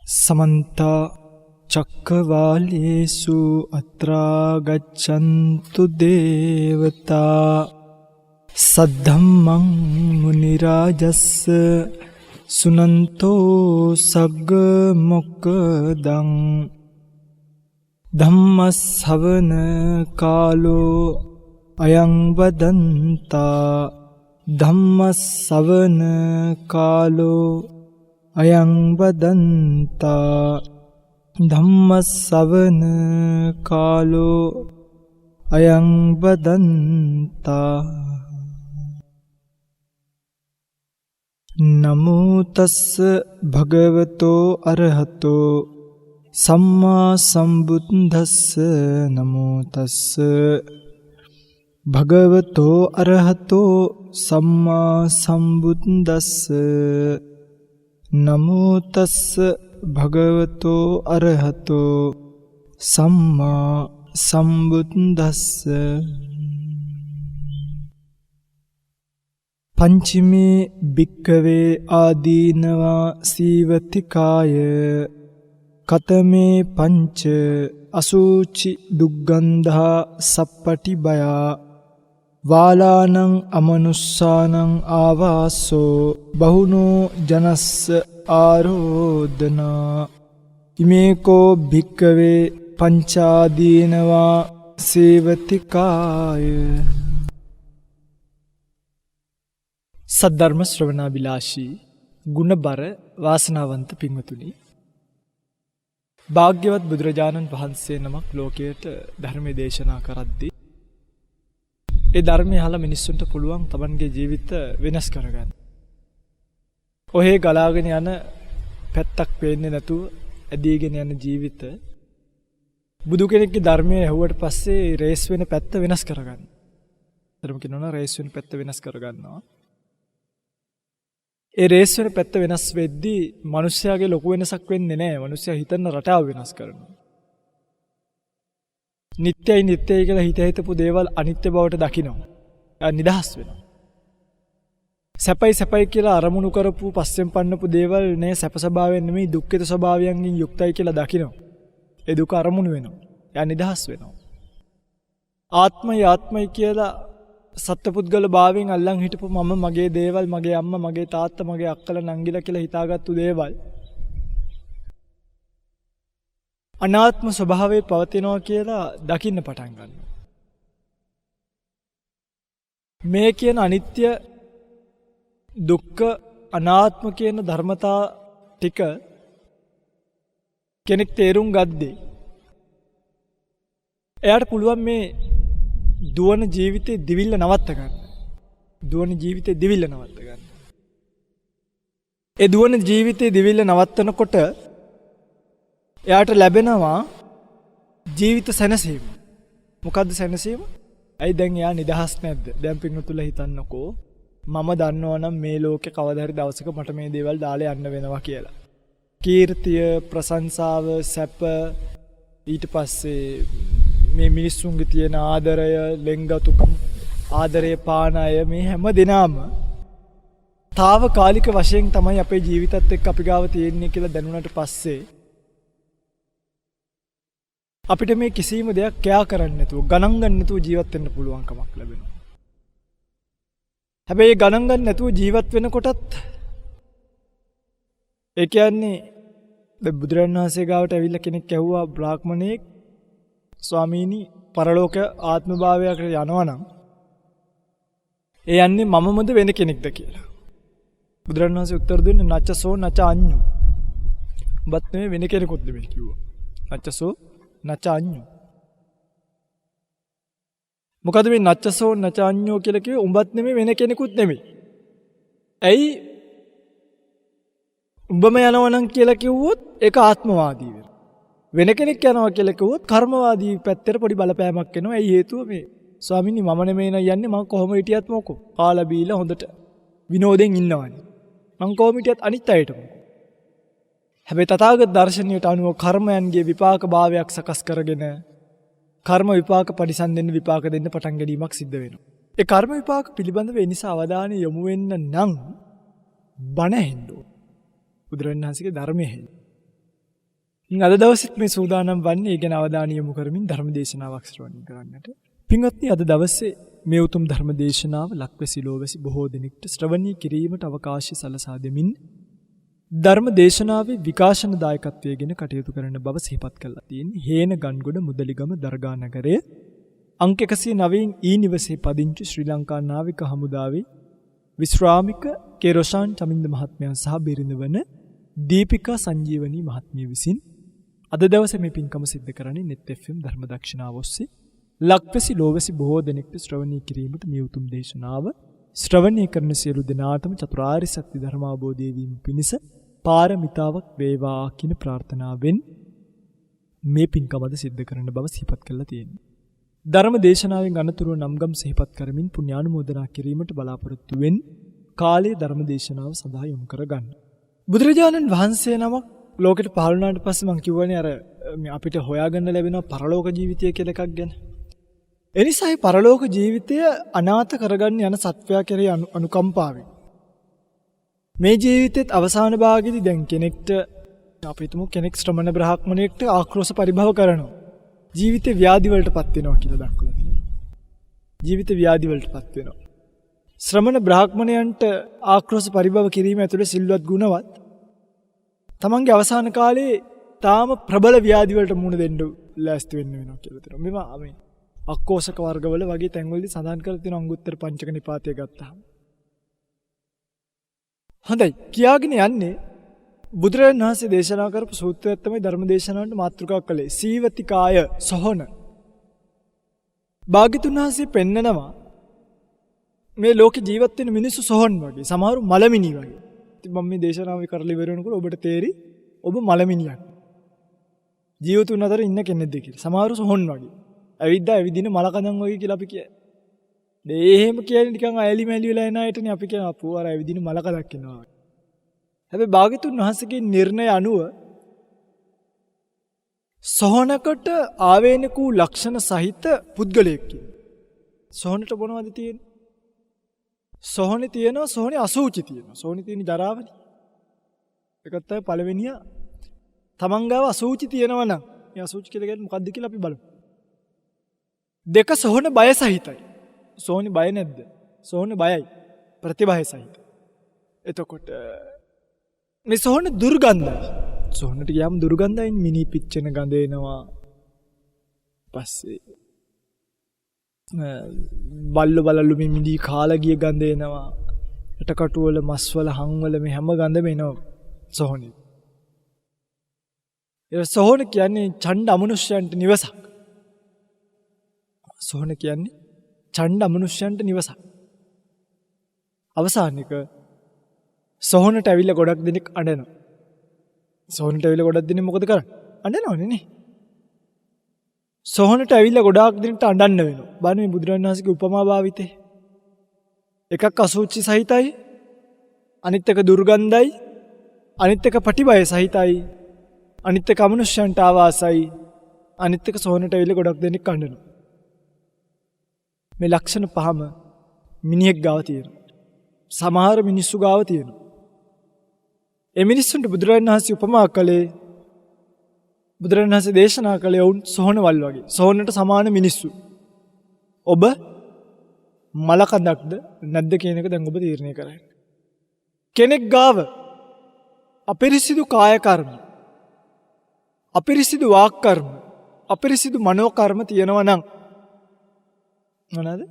समन्त चक्रवालेषु अत्रा गच्छन्तु देवता सद्धम्मं मुनिराजस्य सुनन्तो सग्गमुक्कदं धम्मश्रवण कालो अयं वदन्ता धम्मश्रवण कालो अयं वदन्ता धम्मश्रवण कालो अयं वदन्ता नमो तस्स भगवतो अरहतो सम्मा सम्बुद्धस्स नमो तस्स भगवतो अरहतो सम्मा सम्बुद्धस्स नमो तस्स भगवतो अरहतो सम्मा सम्बुद्धस्स पंचमे भिक्खवे आदीनवा सीवतिकाय कतमे पंच असुचि दुग्गंधा सप्पटिबया वालानं अमनुष्यानं आवासो बहुनो जनस्स आरोदना इमेको भिक्खवे पंचादीनवा सेवतिकाय। सद्धर्म श्रवणाभिलाषी गुणबर वासनावंत පින්වතුනි, භාග්‍යවත් බුදුරජාණන් වහන්සේ නමක් ලෝකයට ධර්මයේ දේශනා කරද්දී ඒ ධර්මය අහලා මිනිස්සුන්ට පුළුවන් තමන්ගේ ජීවිත වෙනස් කරගන්න. ඔහේ ගලාගෙන යන පැත්තක් පේන්නේ නැතුව ඇදීගෙන යන ජීවිත බුදු කෙනෙක්ගේ ධර්මය ඇහුවට පස්සේ රේස් වෙන පැත්ත වෙනස් කරගන්න. ධර්ම කියනවා රේස් වෙන පැත්ත වෙනස් කරගන්නවා. ඒ රේස් වෙන පැත්ත වෙනස් වෙද්දී මිනිස්යාගේ ලොකු වෙනසක් වෙන්නේ නැහැ. මිනිස්යා හිතන රටාව වෙනස් කරනවා. නිට්ටයයි නිට්ටයයි කියලා හිතපු දේවල් අනිත්‍ය බවට දකිනවා. නිදහස් වෙනවා. සැපයි සැපයි කියලා අරමුණු කරපු පස්සෙන් පන්නපු දේවල් නේ සැප ස්වභාවයෙන් නෙමෙයි දුක්ඛිත ස්වභාවයෙන් යුක්තයි කියලා දකිනවා. ඒ දුක අරමුණු වෙනවා. එයා නිදහස් වෙනවා. ආත්මයි කියලා සත්පුද්ගල භාවයෙන් අල්ලන් හිටපු මම මගේ දේවල් මගේ අම්මා මගේ තාත්තා මගේ අක්කලා නංගිලා කියලා හිතාගත්තු දේවල් අනාත්ම ස්වභාවයේ පවතිනවා කියලා දකින්න පටන් ගන්නවා. මේ කියන අනිත්‍ය දුක්ඛ අනාත්ම කියන ධර්මතා ටික කෙනෙක් තේරුම් ගද්දී එයාට පුළුවන් මේ දුවන ජීවිතේ දිවිල්ල නවත්ත ගන්න. දුවන ජීවිතේ දිවිල්ල නවත්ත ගන්න. ඒ දුවන ජීවිතේ දිවිල්ල නවත්තනකොට එයාට ලැබෙනවා ජීවිත සැනසීම. මොකද්ද සැනසීම? ඇයි දැන් එයා නිදහස් නැද්ද? දැන් පින්වතුන්ලා හිතන්නකෝ මම දන්නවනම් මේ ලෝකේ කවදා හරි දවසක මට මේ දේවල් දාලා යන්න වෙනවා කියලා. කීර්තිය, ප්‍රශංසාව, සැප ඊට පස්සේ මේ මිනිස්සුන්ගේ තියෙන ආදරය, ලෙන්ගතුකම්, ආදරය පාන අය මේ හැම දිනම తాවකාලික වශයෙන් තමයි අපේ ජීවිතත් එක්ක අපි ගාව තියෙන්නේ කියලා දැනුණාට පස්සේ අපිට මේ කිසිම දෙයක් කෑ කරන්න නැතුව ගණන් ගන්න නැතුව ජීවත් වෙන්න පුළුවන් කමක් ලැබෙනවා. හැබැයි ගණන් ගන්න නැතුව ජීවත් වෙනකොටත් ඒ කියන්නේ බුදුරජාණන් වහන්සේ ගාවට ඇවිල්ලා කෙනෙක් ඇහුවා බ්‍රාහ්මණයෙක් ස්වාමීනි පරලෝක ආත්ම භාවයකට යනවා නම් ඒ යන්නේ මමමද වෙන කෙනෙක්ද කියලා. බුදුරජාණන් වහන්සේ උත්තර දුන්නේ නච්චසෝ නච අඤ්ඤු. ඔබත් නෙමෙයි වෙන කෙනෙකුත් නෙමෙයි කිව්වා. නච්චසෝ නච අඤ්ඤු. මොකද මේ නච්චසෝ නච අඤ්ඤෝ කියලා කිව්වේ උඹත් නෙමෙයි වෙන කෙනෙකුත් නෙමෙයි. ඇයි උඹම යනවා නම් කියලා කිව්වොත් ඒක ආත්මවාදී වෙනවා. වෙන කෙනෙක් යනවා කියලා කිව්වොත් කර්මවාදී පැත්තට පොඩි බලපෑමක් එනවා. ඒ හේතුව මේ ස්වාමීනි මම නෙමෙයි නෝ යන්නේ මං කොහොම හිටියත් මොකෝ. කාලා බීලා හොඳට විනෝදෙන් ඉන්නවනේ. මං කොහොම හිටියත් අනිත් අයට මොකෝ. හැබැයි තථාගත දර්ශනයට අනුව කර්මයන්ගේ විපාක භාවයක් සකස් කරගෙන කර්ම විපාක පරිසම් විපාක දෙන්න පටන් ගැනීමක් සිද්ධ වෙනවා. ඒ කර්ම විපාක පිළිබඳව ඒ නිසා අවධානය යොමු වෙන්න නම් බණ ඇහෙන්න ඕන. බුදුරජාණන් වහන්සේගේ ධර්මය ඇහෙන්න. අද දවසෙත් මේ සූදානම් වන්නේ ඒ ගැන අවධානය යොමු කරමින් ධර්ම දේශනාවක් ශ්‍රවණය කරන්නට. පින්වත්නි, අද දවසේ මේ උතුම් ධර්ම දේශනාව ලක්වැසි ලෝවැසි බොහෝ දෙනෙකුට ශ්‍රවණය කිරීමට අවකාශය සලසා දෙමින් ධර්ම දේශනාවේ විකාශන දායකත්වයේ ගෙන කටයුතු කරන බව සිහිපත් කළා තියෙන්නේ. හේන ගන්ගොඩ මුදලිගම දර්ගා නගරයේ අංක 109 ඊ නිවසේ පදිංචි ශ්‍රී ලංකා නාවික හමුදාවේ විශ්‍රාමික කෙරොෂාන් චමින්ද මහත්මයන් සහ බිරිඳ වන දීපිකා සංජීවනී මහත්මිය විසින් අද දවසේ මේ පින්කම සිද්ධ කරන්නේ net FM ධර්ම දක්ෂිනාව ඔස්සේ ලක්වැසි ලෝවැසි බොහෝ දෙනෙකුට ශ්‍රවණය කිරීමට මේ උතුම් දේශනාව ශ්‍රවණය කරන සියලු දෙනාටම චතුරාර්ය සත්‍ය ධර්ම අවබෝධය වීම පිණිස පාරමිතාවක් වේවා කියන ප්‍රාර්ථනාවෙන් මේ පින්කම අද සිද්ධ කරන බව සිහිපත් කරලා තියෙනවා. ධර්ම දේශනාවෙන් අනතුරුව නම්ගම් සිහිපත් කරමින් පුණ්‍යානුමෝදනා කිරීමට බලාපොරොත්තු වෙන කාලයේ ධර්ම දේශනාව සඳහා යොමු කරගන්න. බුදුරජාණන් වහන්සේ නමක් ලෝකෙට පහළ වුණාට පස්සේ මම කියවනේ අර අපිට හොයාගන්න ලැබෙන පරලෝක ජීවිතය කියලා එකක් ගැන. එනිසා මේ පරලෝක ජීවිතය අනාථ කරගන්න යන සත්වයා කෙරෙහි අනුකම්පාවෙන් මේ ජීවිතෙත් අවසාන භාගයේදී දැන් කෙනෙක්ට අපි හිතමු කෙනෙක් ශ්‍රමණ බ්‍රාහ්මණයෙක්ට ආක්‍රෝෂ පරිභව කරනවා. ජීවිතේ ව්‍යාධි වලටපත් වෙනවා කියලා දක්වලා තියෙනවා. ජීවිත ව්‍යාධි වලටපත් වෙනවා. ශ්‍රමණ බ්‍රාහ්මණයන්ට ආක්‍රෝෂ පරිභව කිරීම ඇතුළේ සිල්වත් ගුණවත් තමන්ගේ අවසාන කාලේ තාම ප්‍රබල ව්‍යාධි වලට මුහුණ දෙන්න ලෑස්ති වෙන්න වෙනවා කියලා තියෙනවා. මේවා මේ අක්කෝෂක වර්ගවල වගේ තැන්වලදී සඳහන් කරලා තියෙන අංගුත්තර පංචක නිපාතය ගත්තාම. හොඳයි, කියාගෙන යන්නේ බුදුරජාණන් වහන්සේ දේශනා කරපු සූත්‍රයක් තමයි ධර්ම දේශනාවට මාතෘකා කළේ. සීවතිකාය සොහොන. භාග්‍යතුන් වහන්සේ පෙන්නනවා මේ ලෝකේ ජීවත් වෙන මිනිස්සු සොහොන් වගේ, සමහරු මලමිනි වගේ. ඉතින් මම මේ දේශනාව කරලා ඉවර වෙනකොට ඔබට තේරි ඔබ මලමිනියක්. ජීවතුන් අතර ඉන්න කෙනෙක්ද කියලා. සමහරු සොහොන් වගේ. ඇවිදින මලකඳන් වගේ කියලා අපි කියයි. එහෙම කියන්නේ නිකන් අයලි මැලි වෙලා එන අයටනේ අපි කියන අපෝ අර ඇවිදින මලකඳක් ඉන්නවා. හැබැයි භාග්‍යතුන් වහන්සේගේ නිර්ණය අනුව සොහනකට ආවේනික වූ ලක්ෂණ සහිත පුද්ගලයෙක් ඉන්නවා. සොහනට මොනවද තියෙන්නේ? සොහනේ තියෙනවා, සොහනේ අසුචි තියෙනවා. සොහනේ තියෙන ජරාවනේ. ඒකත් තමයි පළවෙනිය. තමන් ගාව අසුචි තියෙනවා නම් මේ අසුචි කියලා කියන්නේ මොකද්ද කියලා අපි බලමු. දෙක සොහන බය සහිතයි. සොහනේ බය නැද්ද? සොහනේ බයයි. ප්‍රතිභය සහිතයි. එතකොට මේ සොහන දුර්ගන්ධයි. සොහනට ගියාම දුර්ගන්ධයෙන් මිනි පිච්චෙන ගඳ එනවා. පස්සේ බල්ලු මිනි කාලා ගිය ගඳ එනවා. යටකටු වල මස් වල හං වල මේ හැම ගඳම එනවා සොහනේ. ඒ සොහන කියන්නේ ඡණ්ඩ අමනුෂ්‍යයන්ට නිවසක්. සොහන කියන්නේ ඡණ්ඩ අමනුෂ්‍යයන්ට නිවසක්. අවසානික සොහනට ඇවිල්ලා ගොඩක් දෙනෙක් අඬනවා. සොහනට ඇවිල්ලා ගොඩක් දෙනෙක් මොකද කරන්නේ? අඬනවනේ නේ. සොහනට ඇවිල්ලා ගොඩාක් දෙනෙක්ට අඬන්න වෙනවා. බලන්න මේ බුදුරජාණන් වහන්සේගේ උපමා භාවිතේ. එකක් අසුචි සහිතයි, අනිත් එක දුර්ගන්ධයි, අනිත් එක පටිභය සහිතයි, අනිත් එක අමනුෂ්‍යයන්ට ආවාසයි, අනිත් එක සොහනට ඇවිල්ලා ගොඩක් දෙනෙක් අඬනවා. මේ ලක්ෂණ පහම මිනිහෙක් ගාව තියෙනවා. සමහර මිනිස්සු ගාව තියෙනවා. ඒ මිනිස්සුන්ට බුදුරජාණන් වහන්සේ උපමා කළේ, බුදුරජාණන් වහන්සේ දේශනා කළේ වුන් සොහනවල් වගේ. සොහනට සමාන මිනිස්සු. ඔබ මලකඳක්ද නැද්ද කියන එක දැන් ඔබ තීරණය කරන්න. කෙනෙක් ගාව අපිරිසිදු කාය කර්ම, අපිරිසිදු වාක් කර්ම, අපිරිසිදු මනෝ කර්ම තියෙනවා නම් මොනවාද?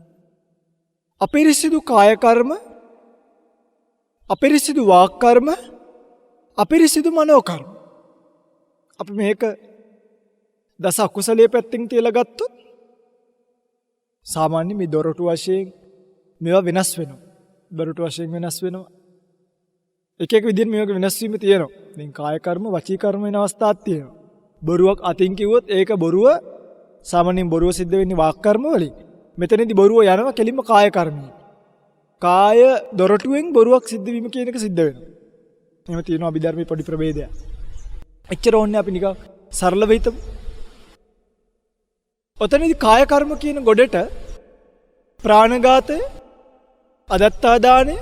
අපිරිසිදු කාය කර්ම, අපිරිසිදු වාක් කර්ම, අපිරිසිදු මනෝ කර්ම. අපි මේක දස අකුසලයේ පැත්තෙන් තියලා ගත්තොත් සාමාන්‍ය මේ දොරටු වශයෙන් මේවා වෙනස් වෙනවා. දොරටු වශයෙන් වෙනස් වෙනවා. එක එක විදිහට මේක වෙනස් වීම තියෙනවා. දැන් කාය කර්ම, වචී කර්ම වෙන අවස්ථාවක් තියෙනවා. බොරුවක් අතින් කිව්වොත් ඒක බොරුව සාමාන්‍යයෙන් බොරුව සිද්ධ වෙන්නේ වාක් කර්ම වලින්. මෙතනදී බොරුව යනවා කෙලින්ම කාය කර්මයෙන්. කාය දොරටුවෙන් බොරුවක් සිද්ධ වීම කියන එක සිද්ධ වෙනවා. එහෙම තියෙනවා අභිධර්මයේ පොඩි ප්‍රභේදයක්. එච්චර ඕනේ අපි නිකන් සරලව හිතමු. ඔතනදී කාය කර්ම කියන ගොඩට ප්‍රාණඝාතය, අදත්තාදානය,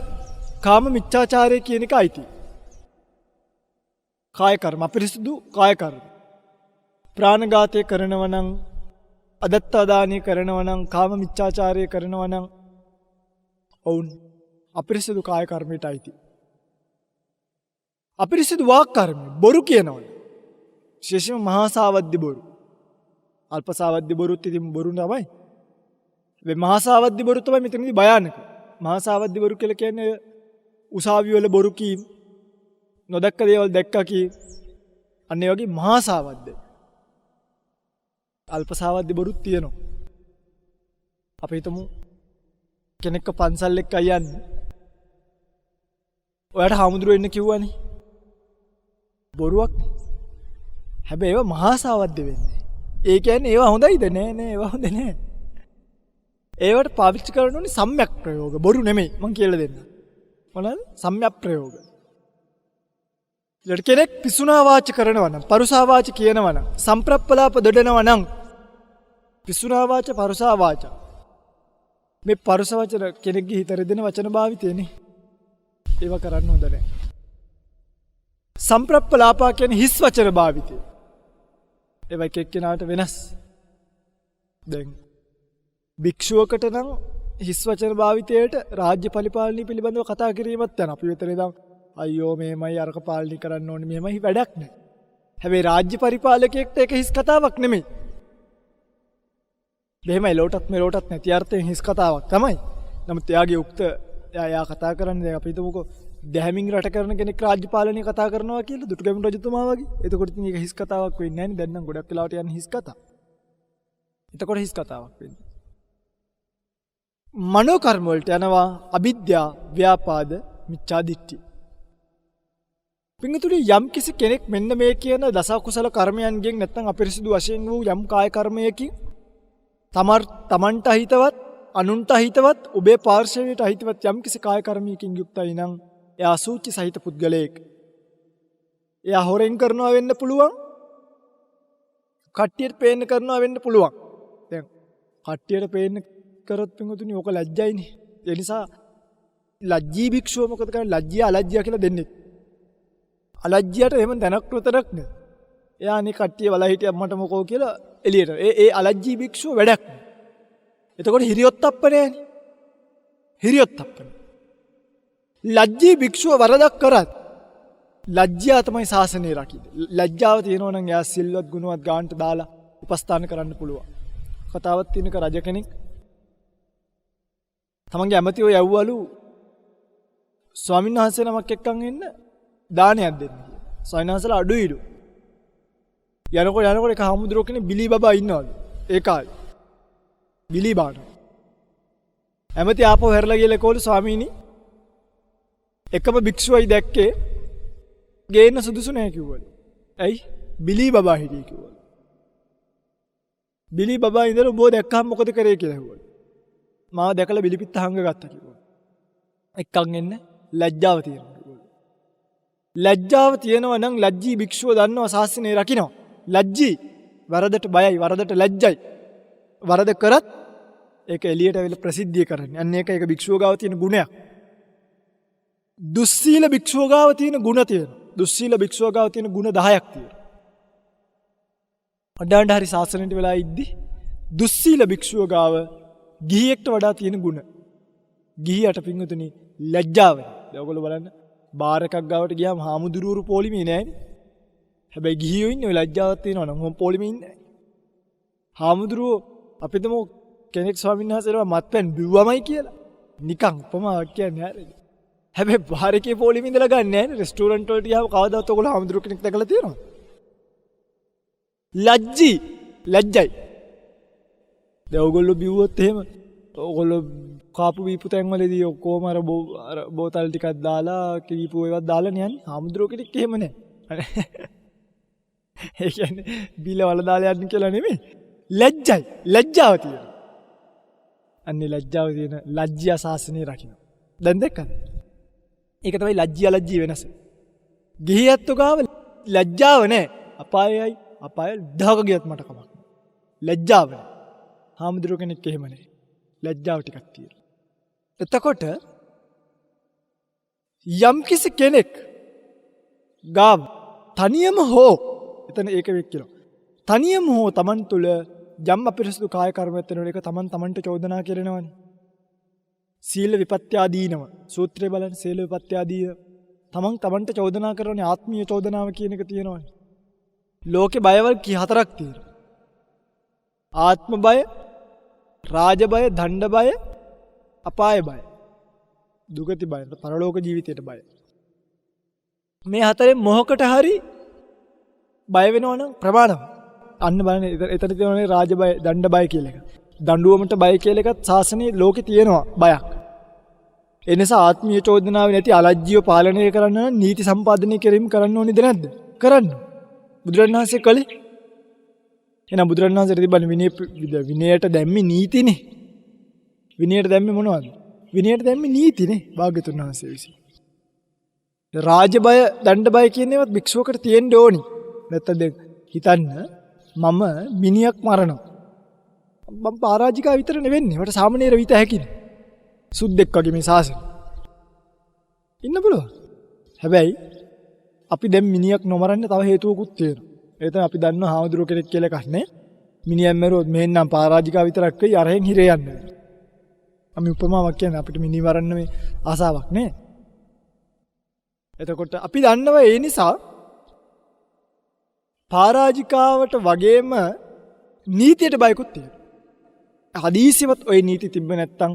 කාම මිච්ඡාචාරය කියන එක අයිති. කාය කර්ම, අපිරිසුදු කාය කර්ම. ප්‍රාණඝාතය කරනවා නම්, අදත්තාදානය කරනවා නම්, කාම මිච්ඡාචාරය කරනවා නම් ඔවුන් අපිරිසිදු කාය කර්මයට අයිති. අපිරිසිදු වාක් කර්මය බොරු කියනවා. විශේෂයෙන්ම මහා සාවද්‍ය බොරු. අල්ප සාවද්‍ය බොරුත් ඉතින් බොරු තමයි. මේ මහා සාවද්‍ය බොරු තමයි මෙතනදී භයානක. මහා සාවද්‍ය බොරු කියලා කියන්නේ උසාවි වල බොරු කීම්, නොදැක්ක දේවල් දැක්කා කීම්. අන්න ඒ වගේ මහා සාවද්‍ය. අල්ප සාවද්‍ය බොරුත් තියෙනවා. අපි හිතමු කෙනෙක්ව පන්සල් එක්ක යන්නේ. ඔයාට හාමුදුරුවෝ එන්න කිව්වනේ. බොරුවක්. හැබැයි ඒවා මහා සාවද්‍ය වෙන්නේ. ඒ කියන්නේ ඒවා හොඳයිද? නෑ ඒවා හොඳ නෑ. ඒවට පාවිච්චි කරන්න ඕනේ සම්‍යක් ප්‍රයෝග. බොරු නෙමෙයි මං කියලා දෙන්න. මොනවාද? සම්‍යක් ප්‍රයෝග. ඊට කෙනෙක් පිසුනා වාච කරනවා නම්, පරුසා වාච කියනවා නම්, සම්ප්‍රප්පලාප දොඩනවා නම්, පිසුනා වාච, පරුසා වාච. මේ පරුස වචන කෙනෙක්ගේ හිත රෙදෙන වචන භාවිතයනේ. ඒවා කරන්න හොඳ නෑ. සම්ප්‍රප්පලාපා කියන්නේ හිස් වචන භාවිතය. ඒවා එක එක්කෙනාට වෙනස්. දැන් භික්ෂුවකට නම් හිස් වචන භාවිතයට රාජ්‍ය පරිපාලනය පිළිබඳව කතා කිරීමත් යන. අපි විතර ඉඳන් අයියෝ මෙහෙමයි අරක පාලනය කරන්න ඕනේ මෙහෙමයි වැඩක් නෑ. හැබැයි රාජ්‍ය පරිපාලකයෙක්ට ඒක හිස් කතාවක් නෙමෙයි. මෙහෙමයි ලෝටත් මෙලෝටත් නැති අර්ථයෙන් හිස් කතාවක් තමයි. නමුත් එයාගේ උක්ත එයා කතා කරන්නේ දැන් අපි හිතමුකෝ දැහැමින් රට කරන කෙනෙක් රාජ්‍ය පාලනය කතා කරනවා කියලා දුටුගැමුණු රජතුමා වගේ. එතකොට ඉතින් ඒක හිස් කතාවක් වෙන්නේ නැහැ නේ. දැන් නම් ගොඩක් වෙලාවට යන්නේ හිස් කතා. එතකොට හිස් කතාවක් වෙන්නේ. මනෝ කර්ම වලට යනවා අවිද්‍යාව, ව්‍යාපාද, මිච්ඡා දිට්ඨි. පින්තුනි යම් කිසි කෙනෙක් මෙන්න මේ කියන දස කුසල කර්මයන්ගෙන් නැත්නම් අපිරිසිදු වශයෙන් වූ යම් කාය කර්මයකින් තමන්ට හිතවත්, අනුන්ට හිතවත්, ඔබේ පාර්ශවයට හිතවත් යම් කිසි කාය කර්මයකින් යුක්තයි නම් එයා සූචි සහිත පුද්ගලයෙක්. එයා හොරෙන් කරනවා වෙන්න පුළුවන්. කට්ටියට පේන්න කරනවා වෙන්න පුළුවන්. දැන් කට්ටියට පේන්න කරොත් පින්තුනි ඕක ලැජ්ජයිනේ. ඒ නිසා ලැජ්ජී භික්ෂුව මොකද කරන්නේ? ලැජ්ජිය අලැජ්ජිය කියලා දෙන්නේ. අලජ්ජියට එහෙම දැනක් නොතරක් නේ. එයා අනේ කට්ටිය වලා හිටියා මට මොකෝ කියලා එළියට. ඒ අලජ්ජී භික්ෂුව වැඩක් නෑ. එතකොට හිරියොත්ප්පනේනේ. හිරියොත්ප්පන. ලජ්ජී භික්ෂුව වරදක් කරත් ලැජ්ජා තමයි ශාසනය රකින්නේ. ලැජ්ජාව තියෙනවා නම් එයා සිල්වත් ගුණවත් ගාන්ට දාලා උපස්ථාන කරන්න පුළුවන්. කතාවක් තියෙනක රජ කෙනෙක් තමන්ගේ ඇමතිව යවුවලු ස්වාමීන් වහන්සේ නමක් එක්කන් එන්න දානයක් දෙන්න කියලා. ස්වාමීන් වහන්සේලා අඩුයිලු. යනකොට එක හාමුදුරුවෝ කෙනෙක් බිලී බබා ඉන්නවලු. ඒ කාලේ. බිලී බානවා. ඇමති ආපහු හැරලා ගිහලා කෝලු ස්වාමීනි එකම භික්ෂුවයි දැක්කේ ගේන්න සුදුසු නැහැ කිව්වලු. ඇයි? බිලී බබා හිටියේ කිව්වලු. බිලී බබා ඉඳලා උඹව දැක්කම මොකද කරේ කියලා ඇහුවලු. මාව දැකලා බිලිපිත්ත හංග ගත්තා කිව්වලු. එක්කන් එන්න ලැජ්ජාව තියෙනවා. ලැජ්ජාව තියෙනවා නම් ලැජ්ජී භික්ෂුව දන්නවා ශාසනය රකින්න. ලැජ්ජී වරදට බයයි, වරදට ලැජ්ජයි. වරද කරත් ඒක එළියට වෙල ප්‍රසිද්ධිය කරන්නේ. අන්න ඒක භික්ෂුව ගාව තියෙන ගුණයක්. දුස්සීල භික්ෂුව ගාව තියෙන ගුණ තියෙනවා. දුස්සීල භික්ෂුව ගාව තියෙන ගුණ 10ක් තියෙනවා. අඩාණ්ඩ හරි ශාසනයට වෙලා ඉද්දි දුස්සීල භික්ෂුව ගාව ගිහියෙක්ට වඩා තියෙන ගුණ. ගිහියට පින්වතුනි ලැජ්ජාව. දැන් ඔයගොල්ලෝ බලන්න බාර් එකක් ගාවට ගියාම හාමුදුරුවරු පොලිමේ නෑනේ. හැබැයි ගිහියෝ ඉන්නේ ඔය ලැජ්ජාවක් තියෙනවා නම් මොම් පොලිමේ ඉන්නේ නෑ. හාමුදුරුවෝ අපිටම කෙනෙක් ස්වාමීන් වහන්සේලා මත්පැන් බිව්වමයි කියලා. නිකන් උපමාවක් කියන්නේ හරියද? හැබැයි බාර් එකේ පොලිමේ ඉඳලා ගන්න නෑනේ. රෙස්ටුරන්ට් වලට ගියාම කවදාවත් ඔයගොල්ලෝ හාමුදුරුවෝ කෙනෙක් දැකලා තියෙනවද? ලැජ්ජයි. දැන් ඔයගොල්ලෝ බිව්වොත් එහෙම ඔයගොල්ලෝ කාපු බීපු තැන් වලදී ඔක්කොම අර බෝතල් ටිකක් දාලා කීපු ඒවත් දාලා යන්නේ. හාමුදුරුවෝ කෙනෙක් එහෙම නෑ. ඒ කියන්නේ බිල වල දාලා යන්න කියලා නෙමෙයි. ලැජ්ජාව තියෙනවා. අන්නේ ලැජ්ජාව තියෙන ලැජ්ජියා ශාසනය රකින්න. දැන් දැක්කද? ඒක තමයි ලැජ්ජිය වෙනස. ගිහියත් ගාව ලැජ්ජාව නෑ. අපායයි අපාය දහක ගියත් මට කමක්. ලැජ්ජාව නෑ. හාමුදුරුවෝ කෙනෙක් එහෙම නෑ. ලැජ්ජාව ටිකක් තියෙනවා. එතකොට යම්කිසි කෙනෙක් ගාව තනියම හෝ එතන ඒක වෙක් කියනවා. තනියම හෝ තමන් තුළ යම් අපිරිසුදු කාය කර්මයක් වෙනකොට ඒක තමන්ට චෝදනා කරනවනේ. සීල විපත්‍යාදීනව සූත්‍රය බලන්න සීල විපත්‍යාදීන තමන්ට චෝදනා කරන්නේ ආත්මීය චෝදනාව කියන එක තියෙනවනේ. ලෝකේ බයවල් කී හතරක් තියෙනවා. ආත්ම බය, රාජ බය, දණ්ඩ බය, අපාය බය, දුගති බය, පරලෝක ජීවිතයට බය. මේ හතරෙන් මොහකට හරි බය වෙනවනම් ප්‍රමාණවත්. අන්න බලන්න එතන තියෙනනේ රාජ බය, දණ්ඩ බය කියලා එක. දඬුවමට බය කියලා එකත් ශාසනයේ ලෝකේ තියෙනවා බයක්. ඒ නිසා ආත්මීය චෝදනාව නැති අලජ්ජිය පාලනය කරන්න නීති සම්පාදනය කිරීම කරන්න ඕනේද නැද්ද? කරන්න. බුදුරණන් වහන්සේ කළේ. එහෙනම් බුදුරණන් වහන්සේ තිබ්බනේ විනයට දැම්මේ නීතිනේ. විනයට දැම්මේ මොනවද? විනයට දැම්මේ නීතිනේ භාග්‍යතුන් වහන්සේ විසින්. රාජ බය, දණ්ඩ බය කියන ඒවාත් භික්ෂුවකට තියෙන්න ඕනි. නැත්නම් දැන් හිතන්න මම මිනිහක් මරනවා. මම පරාජිකා විතර නෙවෙන්නේ. මට සාමනීර විත හැකිනේ. සුද්දෙක් වගේ මේ සාසන. ඉන්න පුළුවන්. හැබැයි අපි දැන් මිනිහක් නොමරන්න තව හේතුවකුත් තියෙනවා. ඒ තමයි අපි දන්නවා හාමුදුරුවෝ කෙනෙක් කියලා එකක් නේ. මිනිහෙන් මරුවොත් මෙහෙන්නම් පරාජිකා විතරක් වෙයි අරහෙන් හිරේ යන්නේ. අපි උපමාවක් කියන්නේ අපිට මිනිහ මරන්න මේ ආසාවක් නේ. එතකොට අපි දන්නවා ඒ නිසා පරාජිකාවට වගේම නීතියට බයකුත් තියෙනවා. හදීසියවත් ওই නීති තිබ්බ නැත්තම්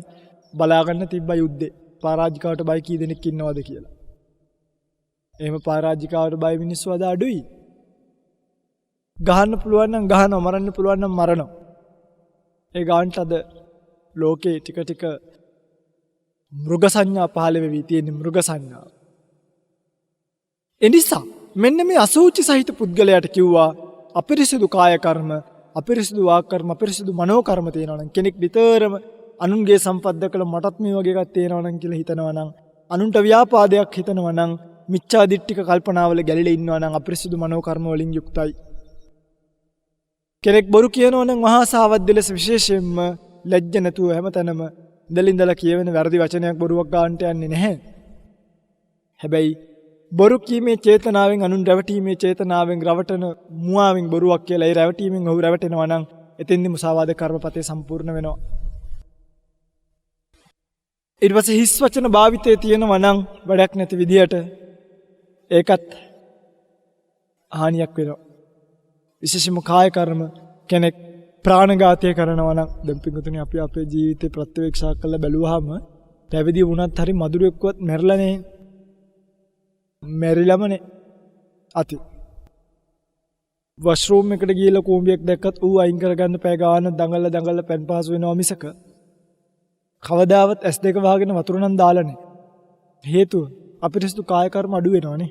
බලාගන්න තිබ්බ යුද්ධේ පරාජිකාවට බය කී දෙනෙක් ඉන්නවද කියලා. එහෙම පරාජිකාවට බය මිනිස්සු අද අඩුයි. ගහන්න පුළුවන් නම් ගහනවා, මරන්න පුළුවන් නම් මරනවා. ඒ ගානට අද ලෝකේ ටික ටික මෘග සංඥා පහළ වෙවි තියෙන මෘග සංඥා. එනිසා මෙන්න මේ අසුචි සහිත පුද්ගලයාට කිව්වා අපිරිසිදු කාය කර්ම, අපිරිසිදු වාක් කර්ම, අපිරිසිදු මනෝ කර්ම තියෙනවා නම් කෙනෙක් විතරම අනුන්ගේ සම්පත් දැකලා මටත් මේ වගේ එකක් තියෙනවා නම් කියලා හිතනවා නම්, අනුන්ට ව්‍යාපාදයක් හිතනවා නම්, මිච්ඡා දිට්ඨික කල්පනාවල ගැලිලා ඉන්නවා නම් අපිරිසිදු මනෝ කර්ම වලින් යුක්තයි. කෙනෙක් බොරු කියනවා නම් මහා සාවද්ද ලෙස විශේෂයෙන්ම ලැජ්ජ නැතුව හැමතැනම ඉඳලා කියවෙන වැරදි වචනයක් බොරුවක් ගන්නට යන්නේ නැහැ. හැබැයි බොරු කීමේ චේතනාවෙන් අනුන් රැවටීමේ චේතනාවෙන් රවටන මුවාවෙන් බොරුවක් කියලා ඒ රැවටීමෙන් ඔහු රැවටෙනවා නම් එතෙන්දි මුසාවාද කර්මපතේ සම්පූර්ණ වෙනවා. ඊට පස්සේ හිස් වචන භාවිතයේ තියෙනවා නම් වැඩක් නැති විදියට ඒකත් හානියක් වෙනවා. විශේෂයෙන්ම කාය කර්ම කෙනෙක් ප්‍රාණඝාතය කරනවා නම් දැන් පිටුතුනි අපි අපේ ජීවිතේ ප්‍රත්‍යවේක්ෂා කරලා බැලුවාම පැවිදි වුණත් හරි මధుරෙක්වත් මැරලා නැහැ. මැරිලමනේ අති. වොෂ්රූම් එකට ගිහලා කූඹියක් දැක්කත් ඌ අයින් කරගන්න පැය ගාන දඟලලා පෙන් පහසු වෙනවා මිසක කවදාවත් S2 වහගෙන වතුර නම් දාලා නැහැ. හේතුව අපිරිසුදු කාය කර්ම අඩු වෙනවනේ.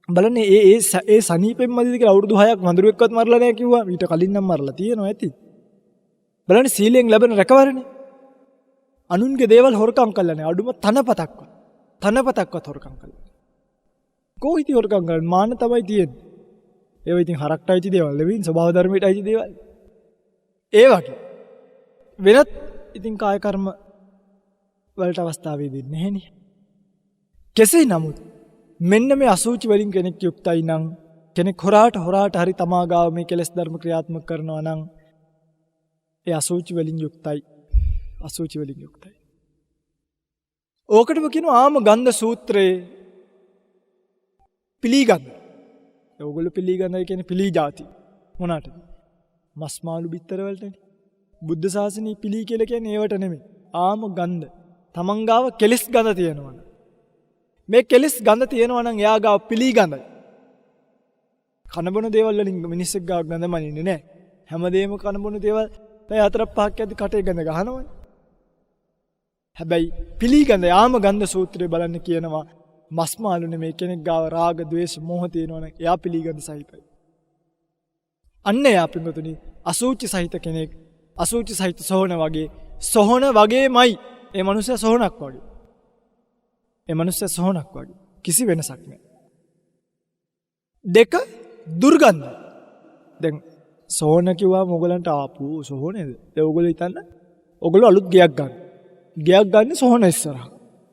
බලන්න ඒ සනීපෙන් මදිද කියලා අවුරුදු 6ක් වඳුරුවෙක්වත් මරලා නැහැ කිව්වා. ඊට කලින් නම් මරලා තියෙනවා ඇති. බලන්න සීලෙන් ලැබෙන රැකවරණේ. අනුන්ගේ දේවල් හොරකම් කළා නැහැ. අඩුම තනපතක්වත් හොරකම් කළා. කොහොිතී හොරකම් කරන්නේ? මාන තමයි තියෙන්නේ. ඒවා ඉතින් හරක්ට අයිති දේවල් නෙවෙයි, ස්වභාව ධර්මයට අයිති දේවල්. ඒ වගේ වෙනත් ඉතින් කාය කර්ම වලට අවස්ථාවේ දෙන්නේ නැහෙනේ. කෙසේ නමුත් මෙන්න මේ අසුචි වලින් කෙනෙක් යුක්තයි නම්, කෙනෙක් හොරාට හරි තමා ගාව මේ කෙලෙස් ධර්ම ක්‍රියාත්මක කරනවා නම් ඒ අසුචි වලින් යුක්තයි. ඕකටම කියනවා ආම ගන්ධ සූත්‍රයේ පිළිගන්න. ඕගොල්ලෝ පිළිගන්නයි කියන්නේ පිළි જાති. මොනටද? මස් මාළු බිත්තර වලටනේ. බුද්ධ ශාසනයේ පිළි කියලා කියන්නේ ඒවට නෙමෙයි. ආම ගන්ධ. තමන් ගාව කෙලෙස් ගඳ තියෙනවා. මේ කෙලෙස් ගඳ තියෙනවා නම් එයා ගාව පිළි ගඳයි. කනබොන දේවල් වලින් මිනිස්සුක් ගාව ගඳ මනින්නේ නැහැ. හැමදේම කනබොන දේවල් පැය 4-5ක් ඇද්දි කටේ ගඳ ගහනවනේ. හැබැයි පිළිගඳ යාම ගන්ධ සූත්‍රය බලන්න කියනවා මස් මාළු නෙමේ කෙනෙක් ගාව රාග, ద్వේෂ, මෝහ තියෙනවනම් එයා පිළිගඳ සහිතයි. අන්න එයා පින්වතුනි අසුචි සහිත කෙනෙක්, අසුචි සහිත සෝහන වගේමයි. ඒ මනුස්සයා සෝහනක් වගේ. කිසි වෙනසක් නැහැ. දෙක දුර්ගන්ධ. දැන් සෝහන කිව්වම ඔයගලන්ට ආපු සෝහනේද? ඒ ඔයගොල්ලෝ හිතන්න ඔයගොල්ලෝ අලුත් ගයක් ගන්න. ගයක් ගන්න සෝහන ඉස්සරහ.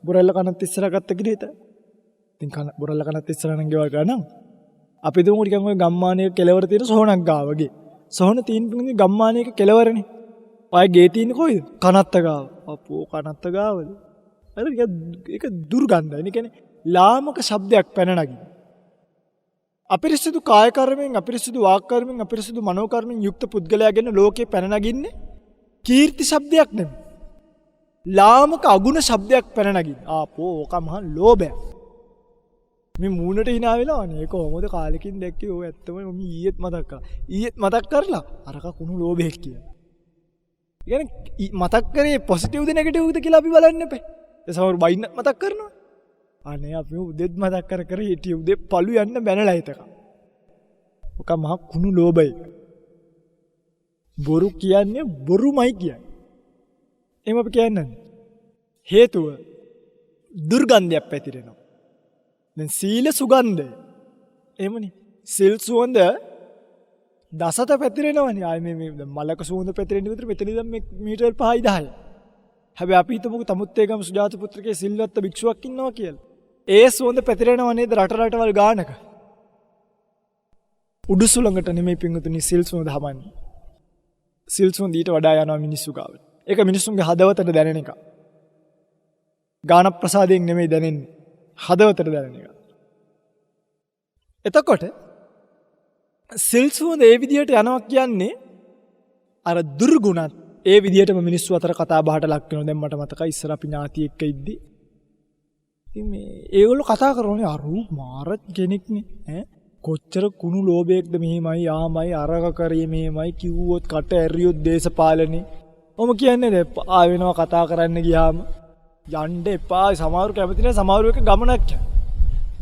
බොරැල්ල කනත් ඉස්සරහ ගත්ත කිරිත. ඉතින් බොරැල්ල කනත් ඉස්සරහ නම් ගෙවල් ගන්න. අපි දුමු ටිකක් ඔය ගම්මානයක කෙලවර තියෙන සොහනක් ගාවගේ. සොහන තියෙන ගම්මානයක කෙලවරනේ. ඔය ගේ තියෙන්නේ කොයිද? කනත්ත ගාව. අපෝ කනත්ත ගාවද? අර ඒක දුර්ගන්ධයි. ඒ කියන්නේ ලාමක ශබ්දයක් පැන නගින. අපිරිසිදු කාය කර්මෙන්, අපිරිසිදු වාක් කර්මෙන්, අපිරිසිදු මනෝ කර්මෙන් යුක්ත පුද්ගලයා ගැන ලෝකේ පැන නගින්නේ කීර්ති ශබ්දයක් නෙමෙයි. ලාමක අගුණ ශබ්දයක් පැන නගින. ආපෝ ඕක මහා ලෝභයක්. මේ මූණට hina වෙලානේ. ඒක කොහොමද කාලෙකින් දැක්කේ? ඔය ඇත්තම මම ඊයේත් මතක් කරා. ඊයේත් මතක් කරලා අරක කුණු ලෝභයක් කියලා. يعني මතක් කරේ පොසිටිව්ද නෙගටිව්ද කියලා අපි බලන්න එපා. ඒ සමහර බයින්න මතක් කරනවා. අනේ අපි උදෙත් මතක් කර හිටියේ උදේ පළු යන්න බැනලා හිටක. ඔක මහ කුණු ලෝභයි. බොරු කියන්නේ බොරුමයි කියන්නේ. එහෙම අපි කියන්නේ හේතුව දුර්ගන්ධයක් පැතිරෙනවා. දැන් සීල සුගන්ධය. එහෙමනේ. සිල් සුවඳ දසත පැතිරෙනවනේ. ආයේ මේ මලක සුවඳ පැතිරෙන විතර මෙතන ඉඳන් මීටර් 5යි 10යි. හැබැයි අපි හිතමුකෝ තමුත්තේගම සුජාත පුත්‍රකේ සිල්වත් භික්ෂුවක් ඉන්නවා කියලා. ඒ සුවඳ පැතිරෙනව නේද රටවල් ගානක. උඩුසුළඟට නෙමෙයි පිංගුතුනි සිල් සුවඳ හමන්නේ. සිල් සුවඳ ඊට වඩා යනවා මිනිස්සු ගාවට. ඒක මිනිස්සුන්ගේ හදවතට දැනෙන එක. ගාන ප්‍රසාදයෙන් නෙමෙයි දැනෙන්නේ. හදවතට දැනෙන එක. එතකොට සිල් සුවඳ ඒ විදිහට යනවා කියන්නේ අර දුර්ගුණත් ඒ විදිහටම මිනිස්සු අතර කතා බහට ලක් වෙනවා. දැන් මට මතකයි ඉස්සර අපි ඥාති එක්ක ඉද්දි. ඉතින් මේ ඒගොල්ලෝ කතා කරන්නේ අරු මාර කෙනෙක්නේ ඈ කොච්චර කුණු ලෝභයක්ද මෙහිමයි ආමයි අරක කරේ මෙහිමයි කිව්වොත් කට ඇරියොත් දේශපාලනේ. ඔම කියන්නේ ආ වෙනවා කතා කරන්න ගියාම යන්න එපා. සමහරු කැමති නැහැ සමහරු එක ගමනක් යන.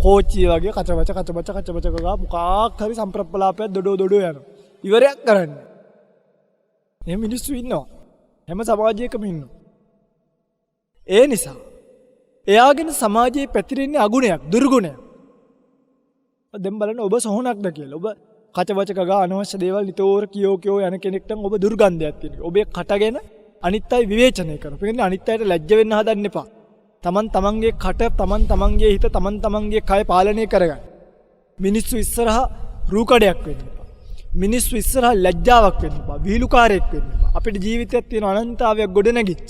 කෝච්චිය වගේ කචබච ගා මොකක් හරි සම්ප්‍රප්පලාපයක් දොඩෝ යනවා. ඉවරයක් කරන්නේ. එහෙම මිනිස්සු ඉන්නවා. හැම සමාජයකම ඉන්නවා. ඒ නිසා එයාගෙන සමාජයේ පැතිරෙන්නේ අගුණයක්, දුර්ගුණයක්. දැන් බලන්න ඔබ සොහනක්ද කියලා. ඔබ කචවචක ගා අනවශ්‍ය දේවල් නිතෝර කියෝ යන කෙනෙක් නම් ඔබ දුර්ගන්ධයක් තියෙනවා. ඔබේ කටගෙන අනිත් අය විවේචනය කරනවා. ඒ කියන්නේ අනිත් අයට ලැජ්ජ වෙන්න හදන්න එපා. තමන්ගේ කට, තමන්ගේ හිත, තමන්ගේ කය පාලනය කරගන්න. මිනිස්සු ඉස්සරහා රූකඩයක් වෙන්න එපා. මිනිස්සු ඉස්සරහා ලැජ්ජාවක් වෙන්න එපා. විහිළුකාරයෙක් වෙන්න එපා. අපේ ජීවිතයක් තියෙන අනන්තතාවයක් ගොඩනැගිච්ච.